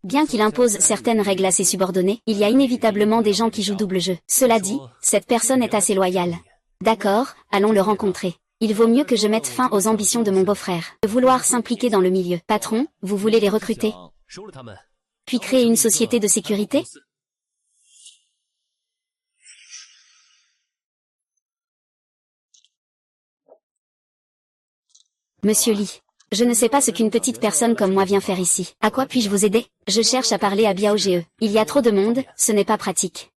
Bien qu'il impose certaines règles à ses subordonnés, il y a inévitablement des gens qui jouent double jeu. Cela dit, cette personne est assez loyale. D'accord, allons le rencontrer. Il vaut mieux que je mette fin aux ambitions de mon beau-frère. De vouloir s'impliquer dans le milieu. Patron, vous voulez les recruter? Puis créer une société de sécurité? Monsieur Li, je ne sais pas ce qu'une petite personne comme moi vient faire ici. À quoi puis-je vous aider? Je cherche à parler à Biao Ge. Il y a trop de monde, ce n'est pas pratique.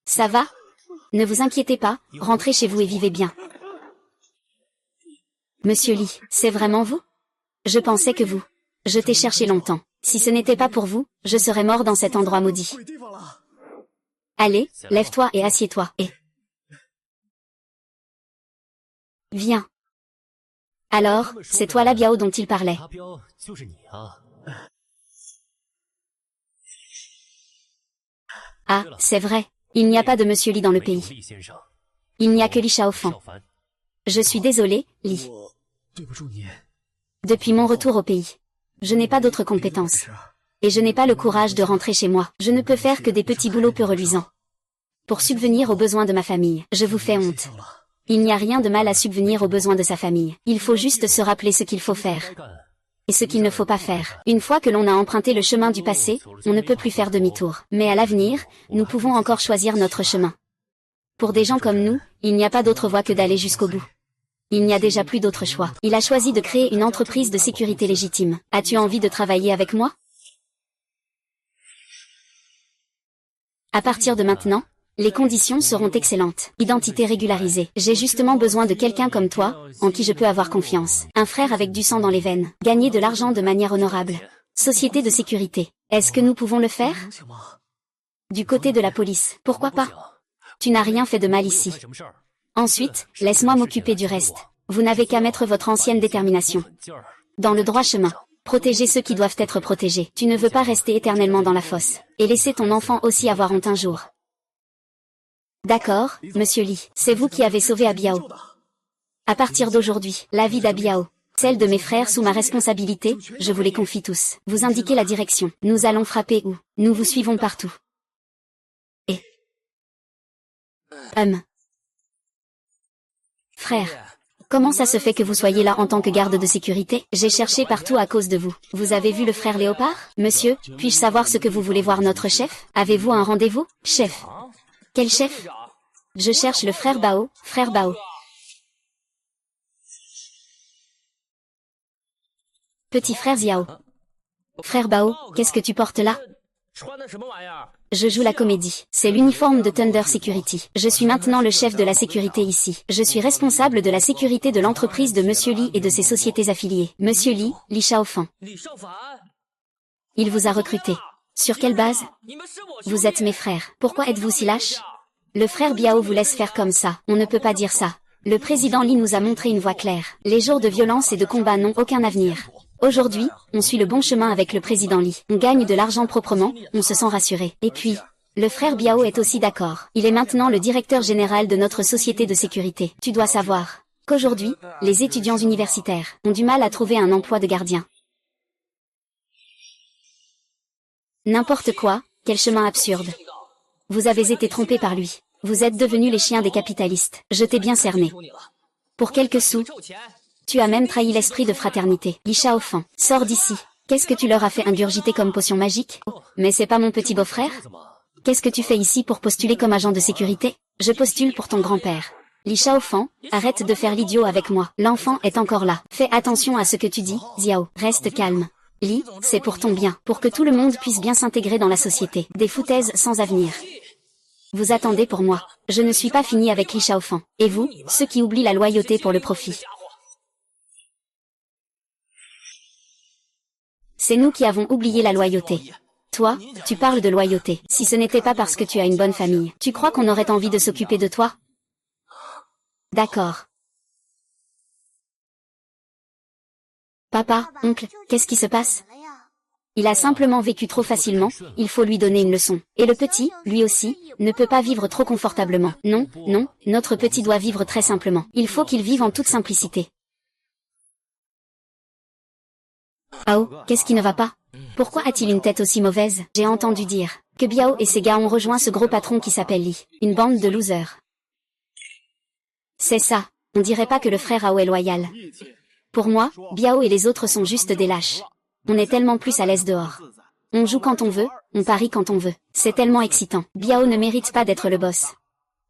Ça va? Ne vous inquiétez pas, rentrez chez vous et vivez bien. Monsieur Li, c'est vraiment vous? Je pensais que vous. Je t'ai cherché longtemps. Si ce n'était pas pour vous, je serais mort dans cet endroit maudit. Allez, lève-toi et assieds-toi, et... Viens. Alors, c'est toi la Biao dont il parlait. Ah, c'est vrai. Il n'y a pas de Monsieur Li dans le pays. Il n'y a que Li Shaofan. Je suis désolé, Li. Depuis mon retour au pays, je n'ai pas d'autres compétences. Et je n'ai pas le courage de rentrer chez moi. Je ne peux faire que des petits boulots peu reluisants. Pour subvenir aux besoins de ma famille, je vous fais honte. Il n'y a rien de mal à subvenir aux besoins de sa famille. Il faut juste se rappeler ce qu'il faut faire. Et ce qu'il ne faut pas faire. Une fois que l'on a emprunté le chemin du passé, on ne peut plus faire demi-tour. Mais à l'avenir, nous pouvons encore choisir notre chemin. Pour des gens comme nous, il n'y a pas d'autre voie que d'aller jusqu'au bout. Il n'y a déjà plus d'autre choix. Il a choisi de créer une entreprise de sécurité légitime. As-tu envie de travailler avec moi? À partir de maintenant, les conditions seront excellentes. Identité régularisée. J'ai justement besoin de quelqu'un comme toi, en qui je peux avoir confiance. Un frère avec du sang dans les veines. Gagner de l'argent de manière honorable. Société de sécurité. Est-ce que nous pouvons le faire? Du côté de la police. Pourquoi pas? Tu n'as rien fait de mal ici. Ensuite, laisse-moi m'occuper du reste. Vous n'avez qu'à mettre votre ancienne détermination dans le droit chemin. Protéger ceux qui doivent être protégés. Tu ne veux pas rester éternellement dans la fosse. Et laisser ton enfant aussi avoir honte un jour. D'accord, Monsieur Li, c'est vous qui avez sauvé Abiao. À partir d'aujourd'hui, la vie d'Abiao, celle de mes frères sous ma responsabilité, je vous les confie tous. Vous indiquez la direction. Nous allons frapper où? Nous vous suivons partout. Et... Frère, comment ça se fait que vous soyez là en tant que garde de sécurité? J'ai cherché partout à cause de vous. Vous avez vu le frère Léopard? Monsieur, puis-je savoir ce que vous voulez voir notre chef? Avez-vous un rendez-vous? Chef. Quel chef? Je cherche le frère Bao, frère Bao. Petit frère Xiao. Frère Bao, qu'est-ce que tu portes là? Je joue la comédie. C'est l'uniforme de Thunder Security. Je suis maintenant le chef de la sécurité ici. Je suis responsable de la sécurité de l'entreprise de Monsieur Li et de ses sociétés affiliées. Monsieur Li, Li Shaofan. Il vous a recruté. Sur quelle base? Vous êtes mes frères. Pourquoi êtes-vous si lâches? Le frère Biao vous laisse faire comme ça. On ne peut pas dire ça. Le président Li nous a montré une voie claire. Les jours de violence et de combat n'ont aucun avenir. Aujourd'hui, on suit le bon chemin avec le président Li. On gagne de l'argent proprement, on se sent rassuré. Et puis, le frère Biao est aussi d'accord. Il est maintenant le directeur général de notre société de sécurité. Tu dois savoir qu'aujourd'hui, les étudiants universitaires ont du mal à trouver un emploi de gardien. N'importe quoi, quel chemin absurde. Vous avez été trompé par lui. Vous êtes devenus les chiens des capitalistes. Je t'ai bien cerné. Pour quelques sous. Tu as même trahi l'esprit de fraternité. Li Shaofan, sors d'ici. Qu'est-ce que tu leur as fait ingurgiter comme potion magique? Mais c'est pas mon petit beau-frère? Qu'est-ce que tu fais ici pour postuler comme agent de sécurité? Je postule pour ton grand-père. Li Shaofan, arrête de faire l'idiot avec moi. L'enfant est encore là. Fais attention à ce que tu dis, Xiao. Reste calme. Li, c'est pour ton bien, pour que tout le monde puisse bien s'intégrer dans la société. Des foutaises sans avenir. Vous attendez pour moi. Je ne suis pas fini avec Li Shaofan. Et vous, ceux qui oublient la loyauté pour le profit. C'est nous qui avons oublié la loyauté. Toi, tu parles de loyauté. Si ce n'était pas parce que tu as une bonne famille, tu crois qu'on aurait envie de s'occuper de toi? D'accord. Papa, oncle, qu'est-ce qui se passe? Il a simplement vécu trop facilement, il faut lui donner une leçon. Et le petit, lui aussi, ne peut pas vivre trop confortablement. Non, non, notre petit doit vivre très simplement. Il faut qu'il vive en toute simplicité. Ao, qu'est-ce qui ne va pas? Pourquoi a-t-il une tête aussi mauvaise? J'ai entendu dire que Biao et ses gars ont rejoint ce gros patron qui s'appelle Lee. Une bande de losers. C'est ça. On dirait pas que le frère Ao est loyal. Pour moi, Biao et les autres sont juste des lâches. On est tellement plus à l'aise dehors. On joue quand on veut, on parie quand on veut. C'est tellement excitant. Biao ne mérite pas d'être le boss.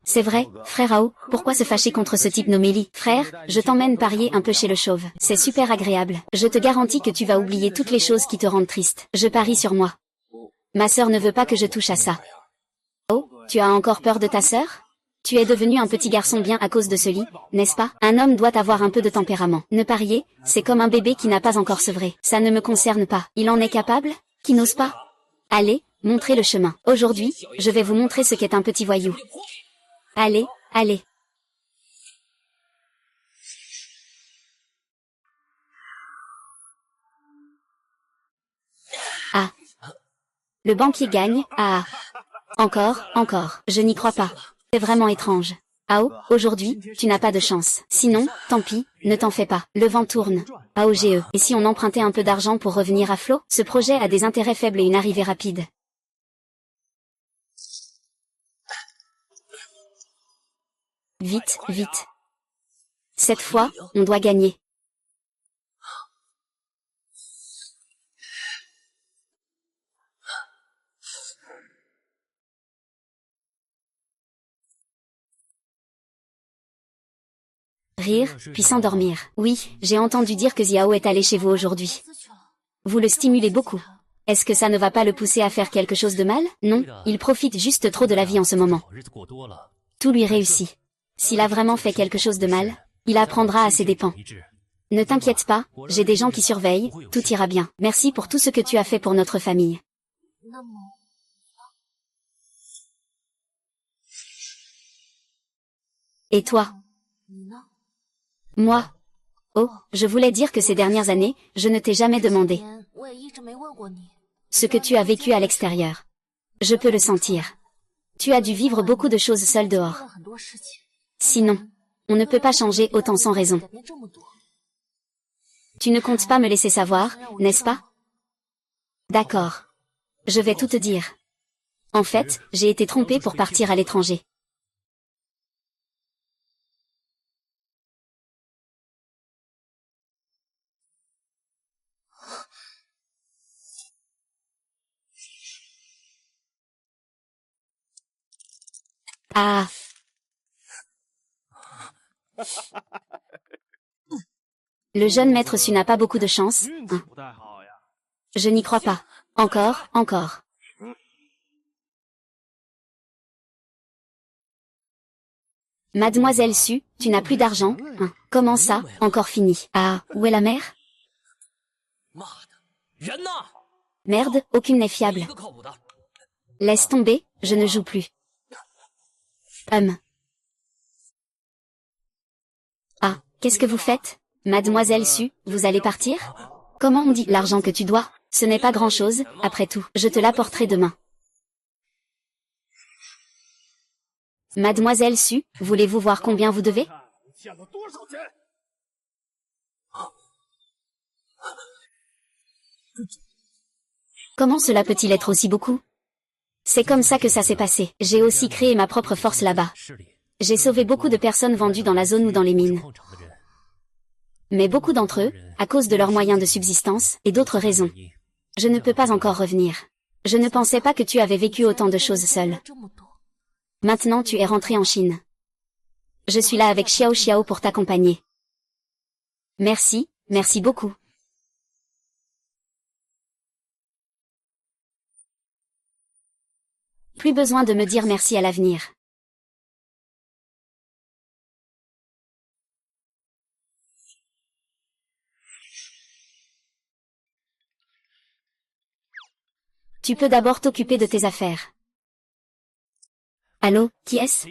C'est vrai, frère Ao, pourquoi se fâcher contre ce type nommé Lee? Frère, je t'emmène parier un peu chez le chauve. C'est super agréable. Je te garantis que tu vas oublier toutes les choses qui te rendent triste. Je parie sur moi. Ma sœur ne veut pas que je touche à ça. Oh, tu as encore peur de ta sœur? Tu es devenu un petit garçon bien à cause de ce lit, n'est-ce pas? Un homme doit avoir un peu de tempérament. Ne parier, c'est comme un bébé qui n'a pas encore sevré. Ça ne me concerne pas. Il en est capable? Qui n'ose pas? Allez, montrez le chemin. Aujourd'hui, je vais vous montrer ce qu'est un petit voyou. Allez, allez. Ah. Le banquier gagne, ah. Encore, encore. Je n'y crois pas. C'est vraiment étrange. Ao, aujourd'hui, tu n'as pas de chance. Sinon, tant pis, ne t'en fais pas. Le vent tourne. AOGE. Et si on empruntait un peu d'argent pour revenir à flot? Ce projet a des intérêts faibles et une arrivée rapide. Vite, vite. Cette fois, on doit gagner. Rire, puis s'endormir. Oui, j'ai entendu dire que Xiao est allé chez vous aujourd'hui. Vous le stimulez beaucoup. Est-ce que ça ne va pas le pousser à faire quelque chose de mal? Non, il profite juste trop de la vie en ce moment. Tout lui réussit. S'il a vraiment fait quelque chose de mal, il apprendra à ses dépens. Ne t'inquiète pas, j'ai des gens qui surveillent, tout ira bien. Merci pour tout ce que tu as fait pour notre famille. Et toi? Moi? Oh, je voulais dire que ces dernières années, je ne t'ai jamais demandé ce que tu as vécu à l'extérieur. Je peux le sentir. Tu as dû vivre beaucoup de choses seul dehors. Sinon, on ne peut pas changer autant sans raison. Tu ne comptes pas me laisser savoir, n'est-ce pas? D'accord. Je vais tout te dire. En fait, j'ai été trompée pour partir à l'étranger. Ah. Le jeune maître Su n'a pas beaucoup de chance, hein. Je n'y crois pas. Encore, encore. Mademoiselle Su, tu n'as plus d'argent, hein. Comment ça, encore fini? Ah, où est la mère? Merde, aucune n'est fiable. Laisse tomber, je ne joue plus. Ah, qu'est-ce que vous faites? Mademoiselle Su, vous allez partir? Comment on dit l'argent que tu dois? Ce n'est pas grand-chose, après tout. Je te l'apporterai demain. Mademoiselle Su, voulez-vous voir combien vous devez? Comment cela peut-il être aussi beaucoup? C'est comme ça que ça s'est passé. J'ai aussi créé ma propre force là-bas. J'ai sauvé beaucoup de personnes vendues dans la zone ou dans les mines. Mais beaucoup d'entre eux, à cause de leurs moyens de subsistance, et d'autres raisons. Je ne peux pas encore revenir. Je ne pensais pas que tu avais vécu autant de choses seul. Maintenant tu es rentré en Chine. Je suis là avec Xiao Xiao pour t'accompagner. Merci, merci beaucoup. Plus besoin de me dire merci à l'avenir. Tu peux d'abord t'occuper de tes affaires. Allô, qui est-ce?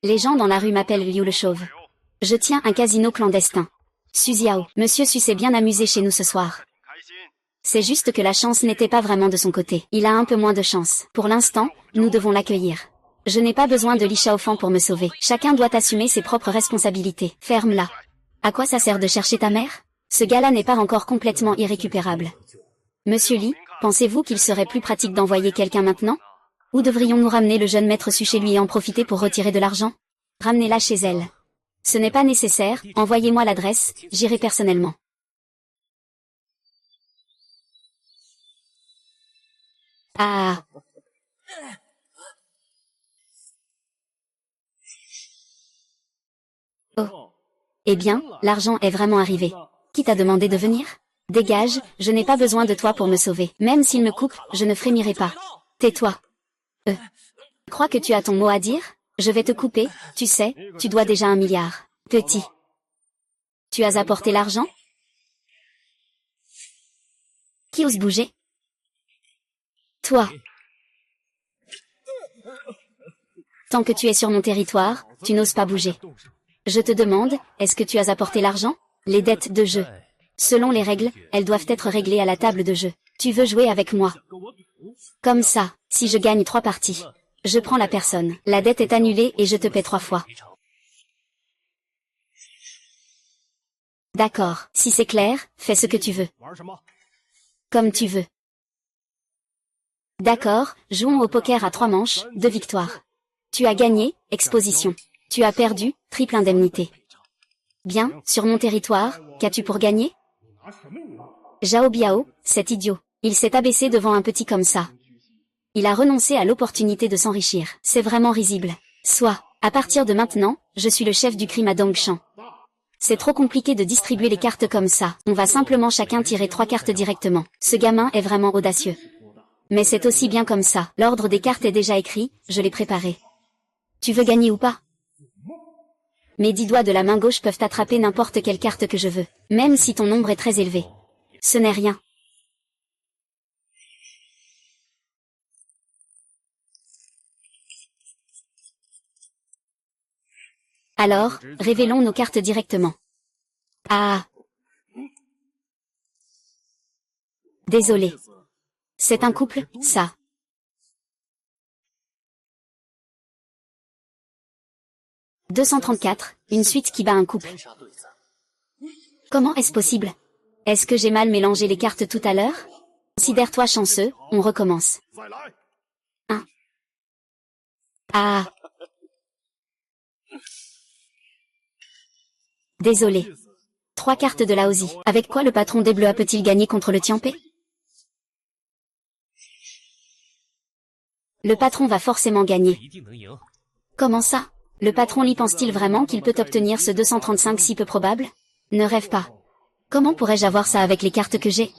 Les gens dans la rue m'appellent Liu le Chauve. Je tiens un casino clandestin. Su Xiao, Monsieur Su s'est bien amusé chez nous ce soir. C'est juste que la chance n'était pas vraiment de son côté. Il a un peu moins de chance. Pour l'instant, nous devons l'accueillir. Je n'ai pas besoin de Li Shaofan pour me sauver. Chacun doit assumer ses propres responsabilités. Ferme-la. À quoi ça sert de chercher ta mère? Ce gars-là n'est pas encore complètement irrécupérable. Monsieur Li, pensez-vous qu'il serait plus pratique d'envoyer quelqu'un maintenant? Ou devrions-nous ramener le jeune maître Su chez lui et en profiter pour retirer de l'argent? Ramenez-la chez elle. Ce n'est pas nécessaire, envoyez-moi l'adresse, j'irai personnellement. Ah. Oh. Eh bien, l'argent est vraiment arrivé. Qui t'a demandé de venir? Dégage, je n'ai pas besoin de toi pour me sauver. Même s'il me coupe, je ne frémirai pas. Tais-toi. Crois que tu as ton mot à dire? Je vais te couper, tu sais, tu dois déjà 1 milliard. Petit. Tu as apporté l'argent? Qui ose bouger? Toi. Tant que tu es sur mon territoire, tu n'oses pas bouger. Je te demande, est-ce que tu as apporté l'argent? Les dettes de jeu. Selon les règles, elles doivent être réglées à la table de jeu. Tu veux jouer avec moi? Comme ça, si je gagne 3 parties. Je prends la personne. La dette est annulée et je te paie 3 fois. D'accord, si c'est clair, fais ce que tu veux. Comme tu veux. D'accord, jouons au poker à 3 manches, 2 victoires. Tu as gagné, exposition. Tu as perdu, triple indemnité. Bien, sur mon territoire, qu'as-tu pour gagner? Zhao Biao, cet idiot. Il s'est abaissé devant un petit comme ça. Il a renoncé à l'opportunité de s'enrichir. C'est vraiment risible. Soit, à partir de maintenant, je suis le chef du crime à Dongshan. C'est trop compliqué de distribuer les cartes comme ça. On va simplement chacun tirer 3 cartes directement. Ce gamin est vraiment audacieux. Mais c'est aussi bien comme ça. L'ordre des cartes est déjà écrit, je l'ai préparé. Tu veux gagner ou pas? Mes 10 doigts de la main gauche peuvent attraper n'importe quelle carte que je veux, même si ton nombre est très élevé. Ce n'est rien. Alors, révélons nos cartes directement. Ah. Désolé. C'est un couple, ça. « 234, une suite qui bat un couple. Comment est-ce possible? Est-ce que j'ai mal mélangé les cartes tout à l'heure? Considère-toi chanceux, on recommence. 1. Ah. Désolé. 3 cartes de la Ozi. Avec quoi le patron des Bleus peut-il gagner contre le Tianpé? Le patron va forcément gagner. Comment ça? Le patron Li pense-t-il vraiment qu'il peut obtenir ce 235 si peu probable? Ne rêve pas. Comment pourrais-je avoir ça avec les cartes que j'ai?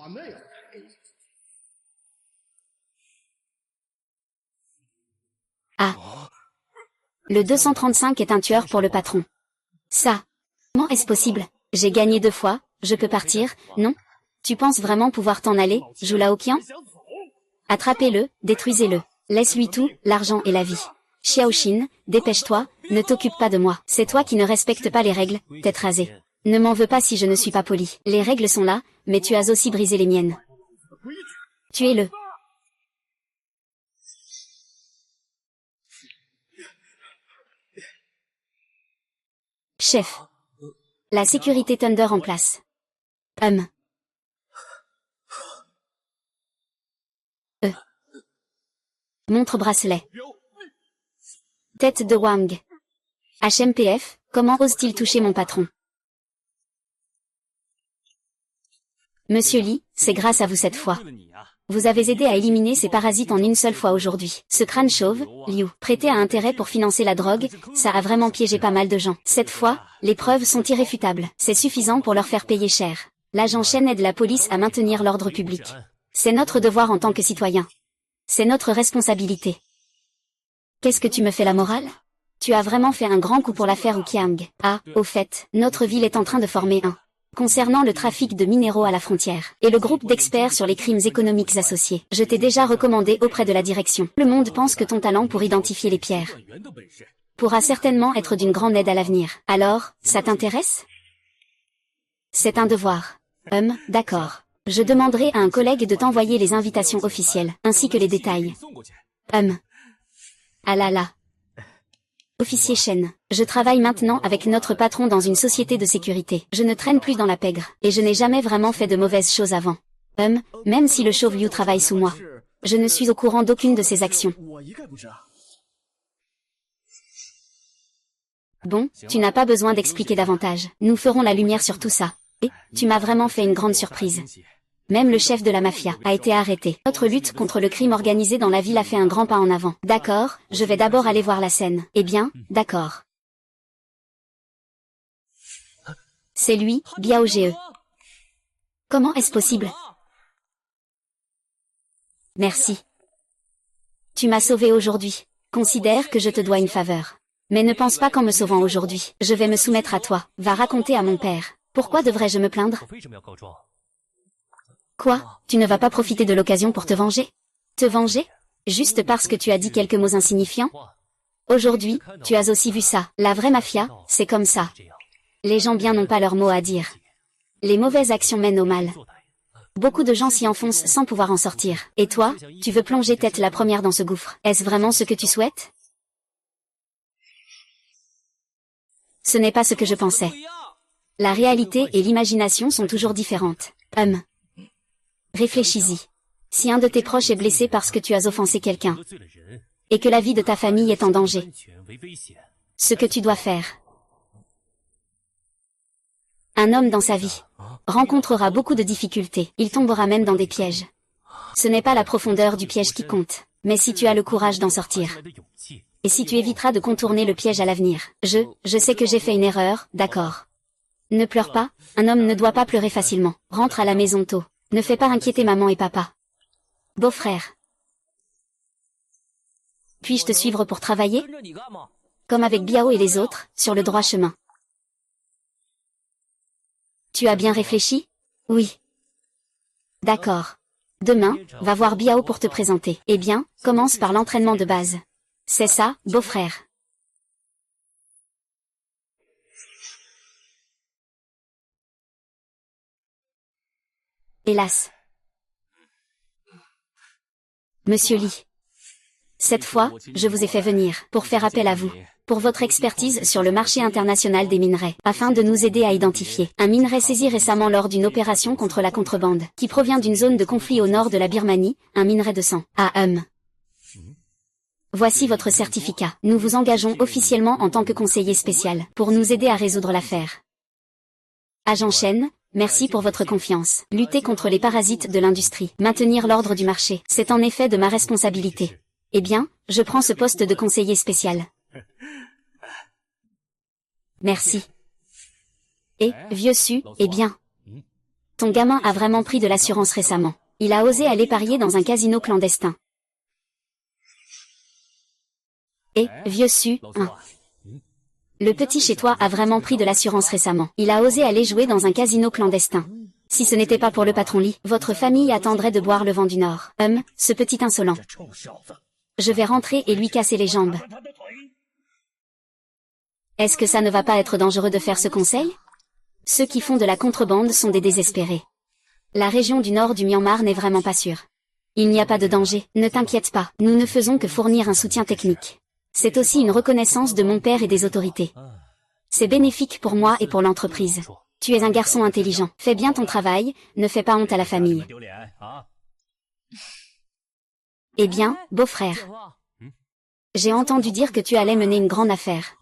Ah. Le 235 est un tueur pour le patron. Ça. Comment est-ce possible? J'ai gagné 2 fois, je peux partir, non? Tu penses vraiment pouvoir t'en aller, Zhu Laoqian? Attrapez-le, détruisez-le. Laisse-lui tout, l'argent et la vie. Xiaoxin, dépêche-toi, ne t'occupe pas de moi. C'est toi qui ne respectes pas les règles, tête rasée. Ne m'en veux pas si je ne suis pas poli. Les règles sont là, mais tu as aussi brisé les miennes. Tuez-le. Chef. La sécurité Thunder en place. Montre bracelet. Tête de Wang. HMPF, comment ose-t-il toucher mon patron? Monsieur Li, c'est grâce à vous cette fois. Vous avez aidé à éliminer ces parasites en une seule fois aujourd'hui. Ce crâne chauve, Liu, prêté à intérêt pour financer la drogue, ça a vraiment piégé pas mal de gens. Cette fois, les preuves sont irréfutables. C'est suffisant pour leur faire payer cher. L'agent Shen aide la police à maintenir l'ordre public. C'est notre devoir en tant que citoyen. C'est notre responsabilité. Qu'est-ce que tu me fais la morale? Tu as vraiment fait un grand coup pour l'affaire Oukiang. Ah, au fait, notre ville est en train de former un concernant le trafic de minéraux à la frontière, et le groupe d'experts sur les crimes économiques associés. Je t'ai déjà recommandé auprès de la direction. Le monde pense que ton talent pour identifier les pierres pourra certainement être d'une grande aide à l'avenir. Alors, ça t'intéresse? C'est un devoir. D'accord. Je demanderai à un collègue de t'envoyer les invitations officielles, ainsi que les détails. Ah là là. Officier Shen, je travaille maintenant avec notre patron dans une société de sécurité. Je ne traîne plus dans la pègre, et je n'ai jamais vraiment fait de mauvaises choses avant. Même si le chauve Liu travaille sous moi. Je ne suis au courant d'aucune de ses actions. Bon, tu n'as pas besoin d'expliquer davantage. Nous ferons la lumière sur tout ça. Et, tu m'as vraiment fait une grande surprise. Même le chef de la mafia a été arrêté. Notre lutte contre le crime organisé dans la ville a fait un grand pas en avant. D'accord, je vais d'abord aller voir la scène. Eh bien, d'accord. C'est lui, Biao Ge. Comment est-ce possible? Merci. Tu m'as sauvé aujourd'hui. Considère que je te dois une faveur. Mais ne pense pas qu'en me sauvant aujourd'hui, je vais me soumettre à toi. Va raconter à mon père. Pourquoi devrais-je me plaindre? Quoi? Tu ne vas pas profiter de l'occasion pour te venger? Te venger? Juste parce que tu as dit quelques mots insignifiants? Aujourd'hui, tu as aussi vu ça. La vraie mafia, c'est comme ça. Les gens bien n'ont pas leurs mots à dire. Les mauvaises actions mènent au mal. Beaucoup de gens s'y enfoncent sans pouvoir en sortir. Et toi, tu veux plonger tête la première dans ce gouffre. Est-ce vraiment ce que tu souhaites? Ce n'est pas ce que je pensais. La réalité et l'imagination sont toujours différentes. Réfléchis-y. Si un de tes proches est blessé parce que tu as offensé quelqu'un, et que la vie de ta famille est en danger, ce que tu dois faire. Un homme dans sa vie rencontrera beaucoup de difficultés, il tombera même dans des pièges. Ce n'est pas la profondeur du piège qui compte, mais si tu as le courage d'en sortir. Et si tu éviteras de contourner le piège à l'avenir. Je sais que j'ai fait une erreur, d'accord. Ne pleure pas, un homme ne doit pas pleurer facilement. Rentre à la maison tôt. Ne fais pas inquiéter maman et papa. Beau-frère. Puis-je te suivre pour travailler? Comme avec Biao et les autres, sur le droit chemin. Tu as bien réfléchi? Oui. D'accord. Demain, va voir Biao pour te présenter. Eh bien, commence par l'entraînement de base. C'est ça, beau-frère. Hélas. Monsieur Li. Cette fois, je vous ai fait venir pour faire appel à vous, pour votre expertise sur le marché international des minerais, afin de nous aider à identifier un minerai saisi récemment lors d'une opération contre la contrebande, qui provient d'une zone de conflit au nord de la Birmanie, un minerai de sang. Voici votre certificat. Nous vous engageons officiellement en tant que conseiller spécial, pour nous aider à résoudre l'affaire. Agent Shen, merci pour votre confiance. Lutter contre les parasites de l'industrie, maintenir l'ordre du marché, c'est en effet de ma responsabilité. Eh bien, je prends ce poste de conseiller spécial. Merci. Et, vieux Su, eh bien. Ton gamin a vraiment pris de l'assurance récemment. Il a osé aller parier dans un casino clandestin. Et, vieux Su, le petit chez toi a vraiment pris de l'assurance récemment. Il a osé aller jouer dans un casino clandestin. Si ce n'était pas pour le patron Li, votre famille attendrait de boire le vent du Nord. Ce petit insolent. Je vais rentrer et lui casser les jambes. Est-ce que ça ne va pas être dangereux de faire ce conseil? Ceux qui font de la contrebande sont des désespérés. La région du nord du Myanmar n'est vraiment pas sûre. Il n'y a pas de danger, ne t'inquiète pas, nous ne faisons que fournir un soutien technique. C'est aussi une reconnaissance de mon père et des autorités. C'est bénéfique pour moi et pour l'entreprise. Tu es un garçon intelligent, fais bien ton travail, ne fais pas honte à la famille. Eh bien, beau-frère. J'ai entendu dire que tu allais mener une grande affaire.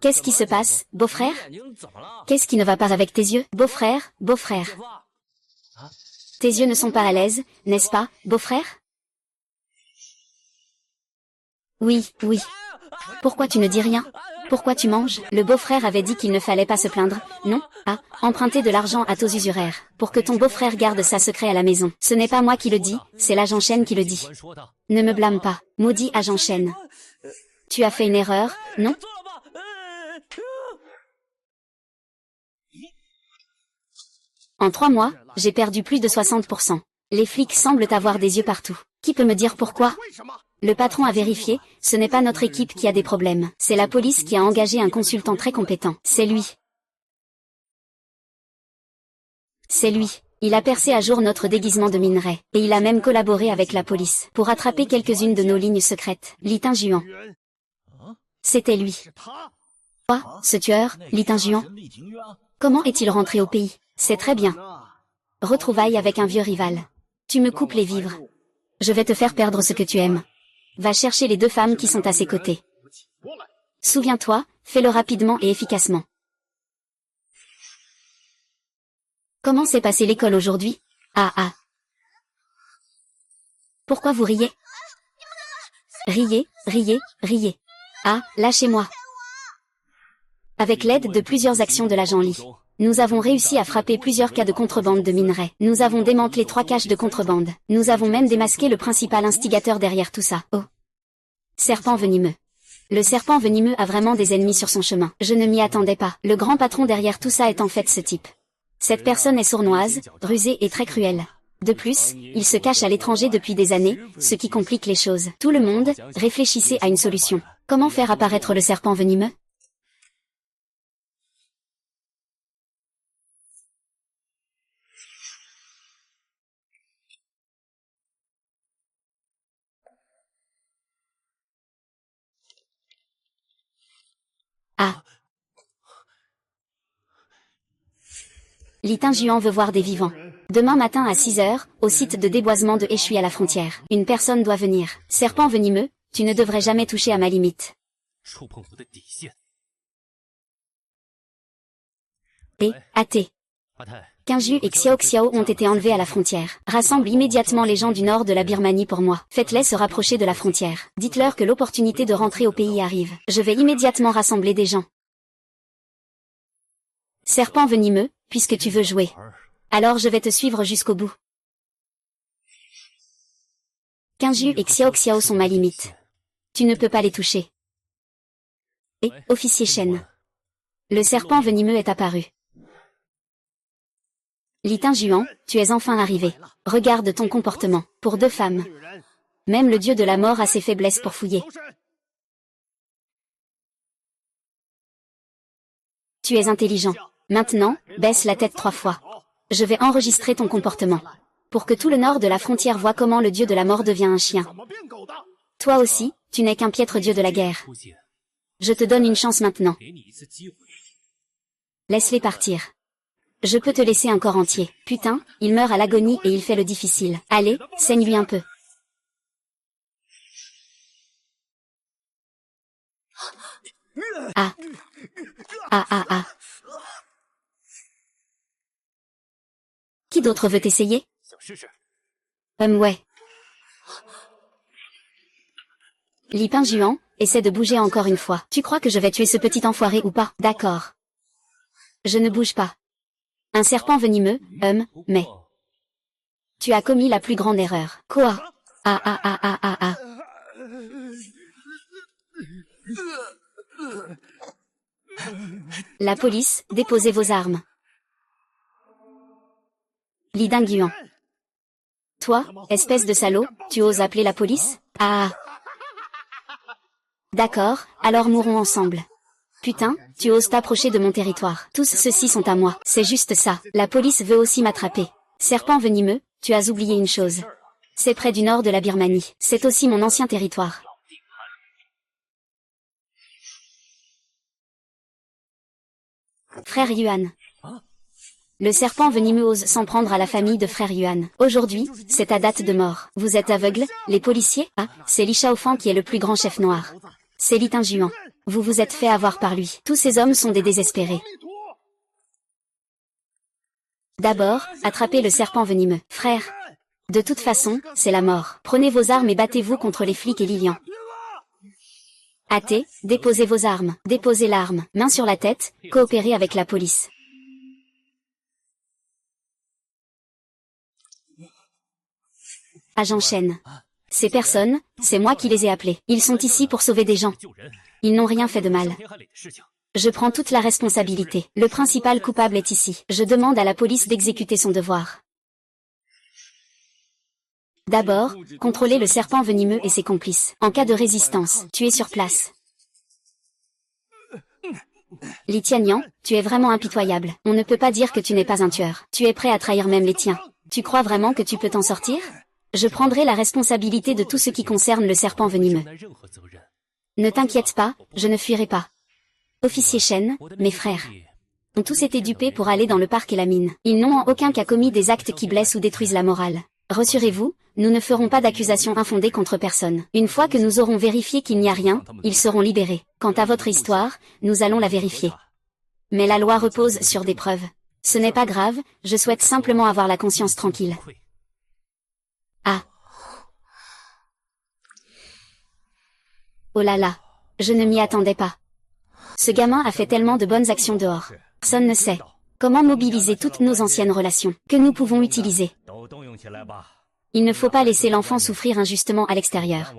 Qu'est-ce qui se passe, beau-frère? Qu'est-ce qui ne va pas avec tes yeux, beau-frère, beau-frère? Tes yeux ne sont pas à l'aise, n'est-ce pas, beau-frère? Oui, oui. Pourquoi tu ne dis rien? Pourquoi tu manges? Le beau-frère avait dit qu'il ne fallait pas se plaindre, non? Emprunter de l'argent à taux usuraires, pour que ton beau-frère garde sa secret à la maison. Ce n'est pas moi qui le dis, c'est l'agent Shen qui le dit. Ne me blâme pas, maudit agent Shen. Tu as fait une erreur, non? En 3 mois, j'ai perdu plus de 60%. Les flics semblent avoir des yeux partout. Qui peut me dire pourquoi? Le patron a vérifié, ce n'est pas notre équipe qui a des problèmes. C'est la police qui a engagé un consultant très compétent. C'est lui. C'est lui. Il a percé à jour notre déguisement de minerai. Et il a même collaboré avec la police pour attraper quelques-unes de nos lignes secrètes. Li Tingjuan. C'était lui. Quoi, ce tueur, Li Tingjuan? Comment est-il rentré au pays? C'est très bien. Retrouvailles avec un vieux rival. Tu me coupes les vivres. Je vais te faire perdre ce que tu aimes. Va chercher les deux femmes qui sont à ses côtés. Souviens-toi, fais-le rapidement et efficacement. Comment s'est passée l'école aujourd'hui? Ah. Pourquoi vous riez? Riez, riez, riez. Ah, lâchez-moi. Avec l'aide de plusieurs actions de l'agent Li, nous avons réussi à frapper plusieurs cas de contrebande de minerais. Nous avons démantelé 3 caches de contrebande. Nous avons même démasqué le principal instigateur derrière tout ça. Oh. Serpent venimeux. Le serpent venimeux a vraiment des ennemis sur son chemin. Je ne m'y attendais pas. Le grand patron derrière tout ça est en fait ce type. Cette personne est sournoise, rusée et très cruelle. De plus, il se cache à l'étranger depuis des années, ce qui complique les choses. Tout le monde, réfléchissez à une solution. Comment faire apparaître le serpent venimeux? Ah. Li Tingjuan veut voir des vivants. Demain matin à 6 heures, au site de déboisement de Eshui à la frontière. Une personne doit venir. Serpent venimeux, tu ne devrais jamais toucher à ma limite. Et, athée. Qingju et Xiao ont été enlevés à la frontière. Rassemble immédiatement les gens du nord de la Birmanie pour moi. Faites-les se rapprocher de la frontière. Dites-leur que l'opportunité de rentrer au pays arrive. Je vais immédiatement rassembler des gens. Serpent venimeux, puisque tu veux jouer. Alors je vais te suivre jusqu'au bout. Qingju et Xiao sont ma limite. Tu ne peux pas les toucher. Et, officier Shen. Le serpent venimeux est apparu. Li Tingjuan, tu es enfin arrivé. Regarde ton comportement. Pour 2 femmes. Même le dieu de la mort a ses faiblesses pour fouiller. Tu es intelligent. Maintenant, baisse la tête 3 fois. Je vais enregistrer ton comportement. Pour que tout le nord de la frontière voit comment le dieu de la mort devient un chien. Toi aussi, tu n'es qu'un piètre dieu de la guerre. Je te donne une chance maintenant. Laisse-les partir. Je peux te laisser un corps entier. Putain, il meurt à l'agonie et il fait le difficile. Allez, saigne-lui un peu. Ah. Qui d'autre veut essayer? Ouais. Li Tingjuan, essaie de bouger encore une fois. Tu crois que je vais tuer ce petit enfoiré ou pas? D'accord. Je ne bouge pas. Un serpent venimeux, mais... Tu as commis la plus grande erreur. Quoi? Ah. La police, déposez vos armes. Li Tingjuan. Toi, espèce de salaud, tu oses appeler la police? Ah. D'accord, alors mourons ensemble. Putain, tu oses t'approcher de mon territoire. Tous ceux-ci sont à moi. C'est juste ça. La police veut aussi m'attraper. Serpent venimeux, tu as oublié une chose. C'est près du nord de la Birmanie. C'est aussi mon ancien territoire. Frère Yuan. Le serpent venimeux ose s'en prendre à la famille de frère Yuan. Aujourd'hui, c'est ta date de mort. Vous êtes aveugles, les policiers? Ah, c'est Li Shaofang qui est le plus grand chef noir. C'est Li Tingjuan. Vous vous êtes fait avoir par lui. Tous ces hommes sont des désespérés. D'abord, attrapez le serpent venimeux. Frère. De toute façon, c'est la mort. Prenez vos armes et battez-vous contre les flics et Lilian. Athée, déposez vos armes. Déposez l'arme. Main sur la tête, coopérez avec la police. Agent Shen. Ces personnes, c'est moi qui les ai appelées. Ils sont ici pour sauver des gens. Ils n'ont rien fait de mal. Je prends toute la responsabilité. Le principal coupable est ici. Je demande à la police d'exécuter son devoir. D'abord, contrôler le serpent venimeux et ses complices. En cas de résistance, tu es sur place. Li Tianyang, tu es vraiment impitoyable. On ne peut pas dire que tu n'es pas un tueur. Tu es prêt à trahir même les tiens. Tu crois vraiment que tu peux t'en sortir? Je prendrai la responsabilité de tout ce qui concerne le serpent venimeux. Ne t'inquiète pas, je ne fuirai pas. Officier Shen, mes frères ont tous été dupés pour aller dans le parc et la mine. Ils n'ont en aucun cas commis des actes qui blessent ou détruisent la morale. Rassurez-vous, nous ne ferons pas d'accusations infondées contre personne. Une fois que nous aurons vérifié qu'il n'y a rien, ils seront libérés. Quant à votre histoire, nous allons la vérifier. Mais la loi repose sur des preuves. Ce n'est pas grave, je souhaite simplement avoir la conscience tranquille. Ah. Oh là là. Je ne m'y attendais pas. Ce gamin a fait tellement de bonnes actions dehors. Personne ne sait. Comment mobiliser toutes nos anciennes relations que nous pouvons utiliser. Il ne faut pas laisser l'enfant souffrir injustement à l'extérieur.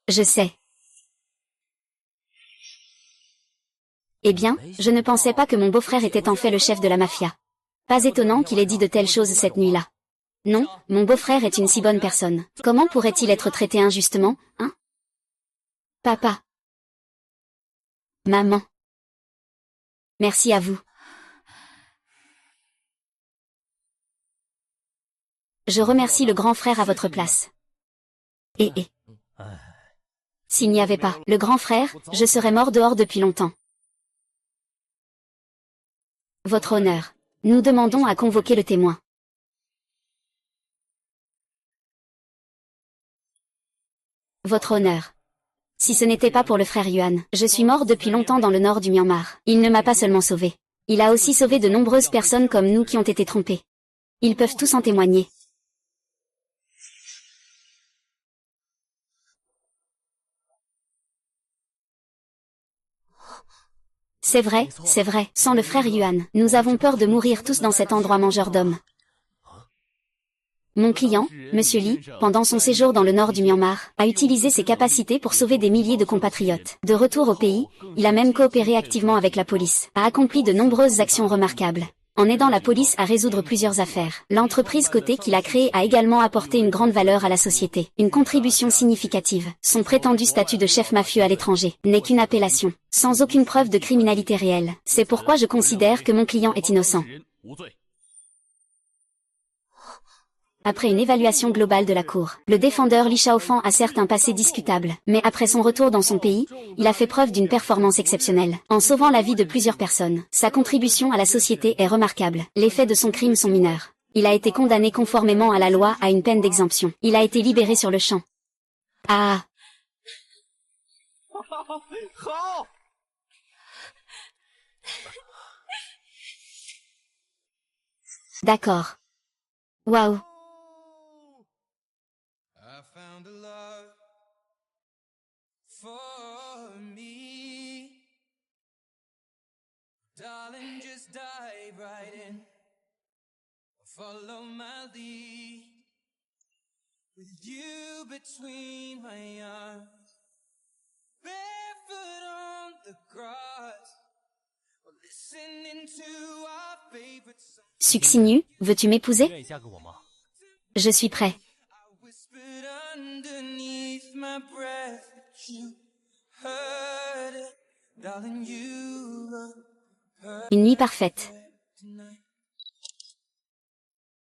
Je sais. Eh bien, je ne pensais pas que mon beau-frère était en fait le chef de la mafia. Pas étonnant qu'il ait dit de telles choses cette nuit-là. Non, mon beau-frère est une si bonne personne. Comment pourrait-il être traité injustement, hein? Papa. Maman. Merci à vous. Je remercie le grand frère à votre place. Et s'il n'y avait pas le grand frère, je serais mort dehors depuis longtemps. Votre honneur. Nous demandons à convoquer le témoin. Votre honneur. Si ce n'était pas pour le frère Yuan, je suis mort depuis longtemps dans le nord du Myanmar. Il ne m'a pas seulement sauvé. Il a aussi sauvé de nombreuses personnes comme nous qui ont été trompées. Ils peuvent tous en témoigner. C'est vrai, c'est vrai. Sans le frère Yuan, nous avons peur de mourir tous dans cet endroit mangeur d'hommes. Mon client, Monsieur Li, pendant son séjour dans le nord du Myanmar, a utilisé ses capacités pour sauver des milliers de compatriotes. De retour au pays, il a même coopéré activement avec la police, a accompli de nombreuses actions remarquables. En aidant la police à résoudre plusieurs affaires, l'entreprise cotée qu'il a créée a également apporté une grande valeur à la société, une contribution significative. Son prétendu statut de chef mafieux à l'étranger n'est qu'une appellation, sans aucune preuve de criminalité réelle. C'est pourquoi je considère que mon client est innocent. Après une évaluation globale de la cour, le défendeur Li Shaofan a certes un passé discutable, mais après son retour dans son pays, il a fait preuve d'une performance exceptionnelle, en sauvant la vie de plusieurs personnes. Sa contribution à la société est remarquable. Les faits de son crime sont mineurs. Il a été condamné conformément à la loi à une peine d'exemption. Il a été libéré sur le champ. Ah. D'accord. Waouh. Darling, just dive right in. Follow my lead. With you between my arms. Barefoot on the grass. Listening to our favorite song. Succinu, veux-tu m'épouser? Je suis prêt. I whispered underneath my breath, but you heard it. Darling, you Une nuit parfaite.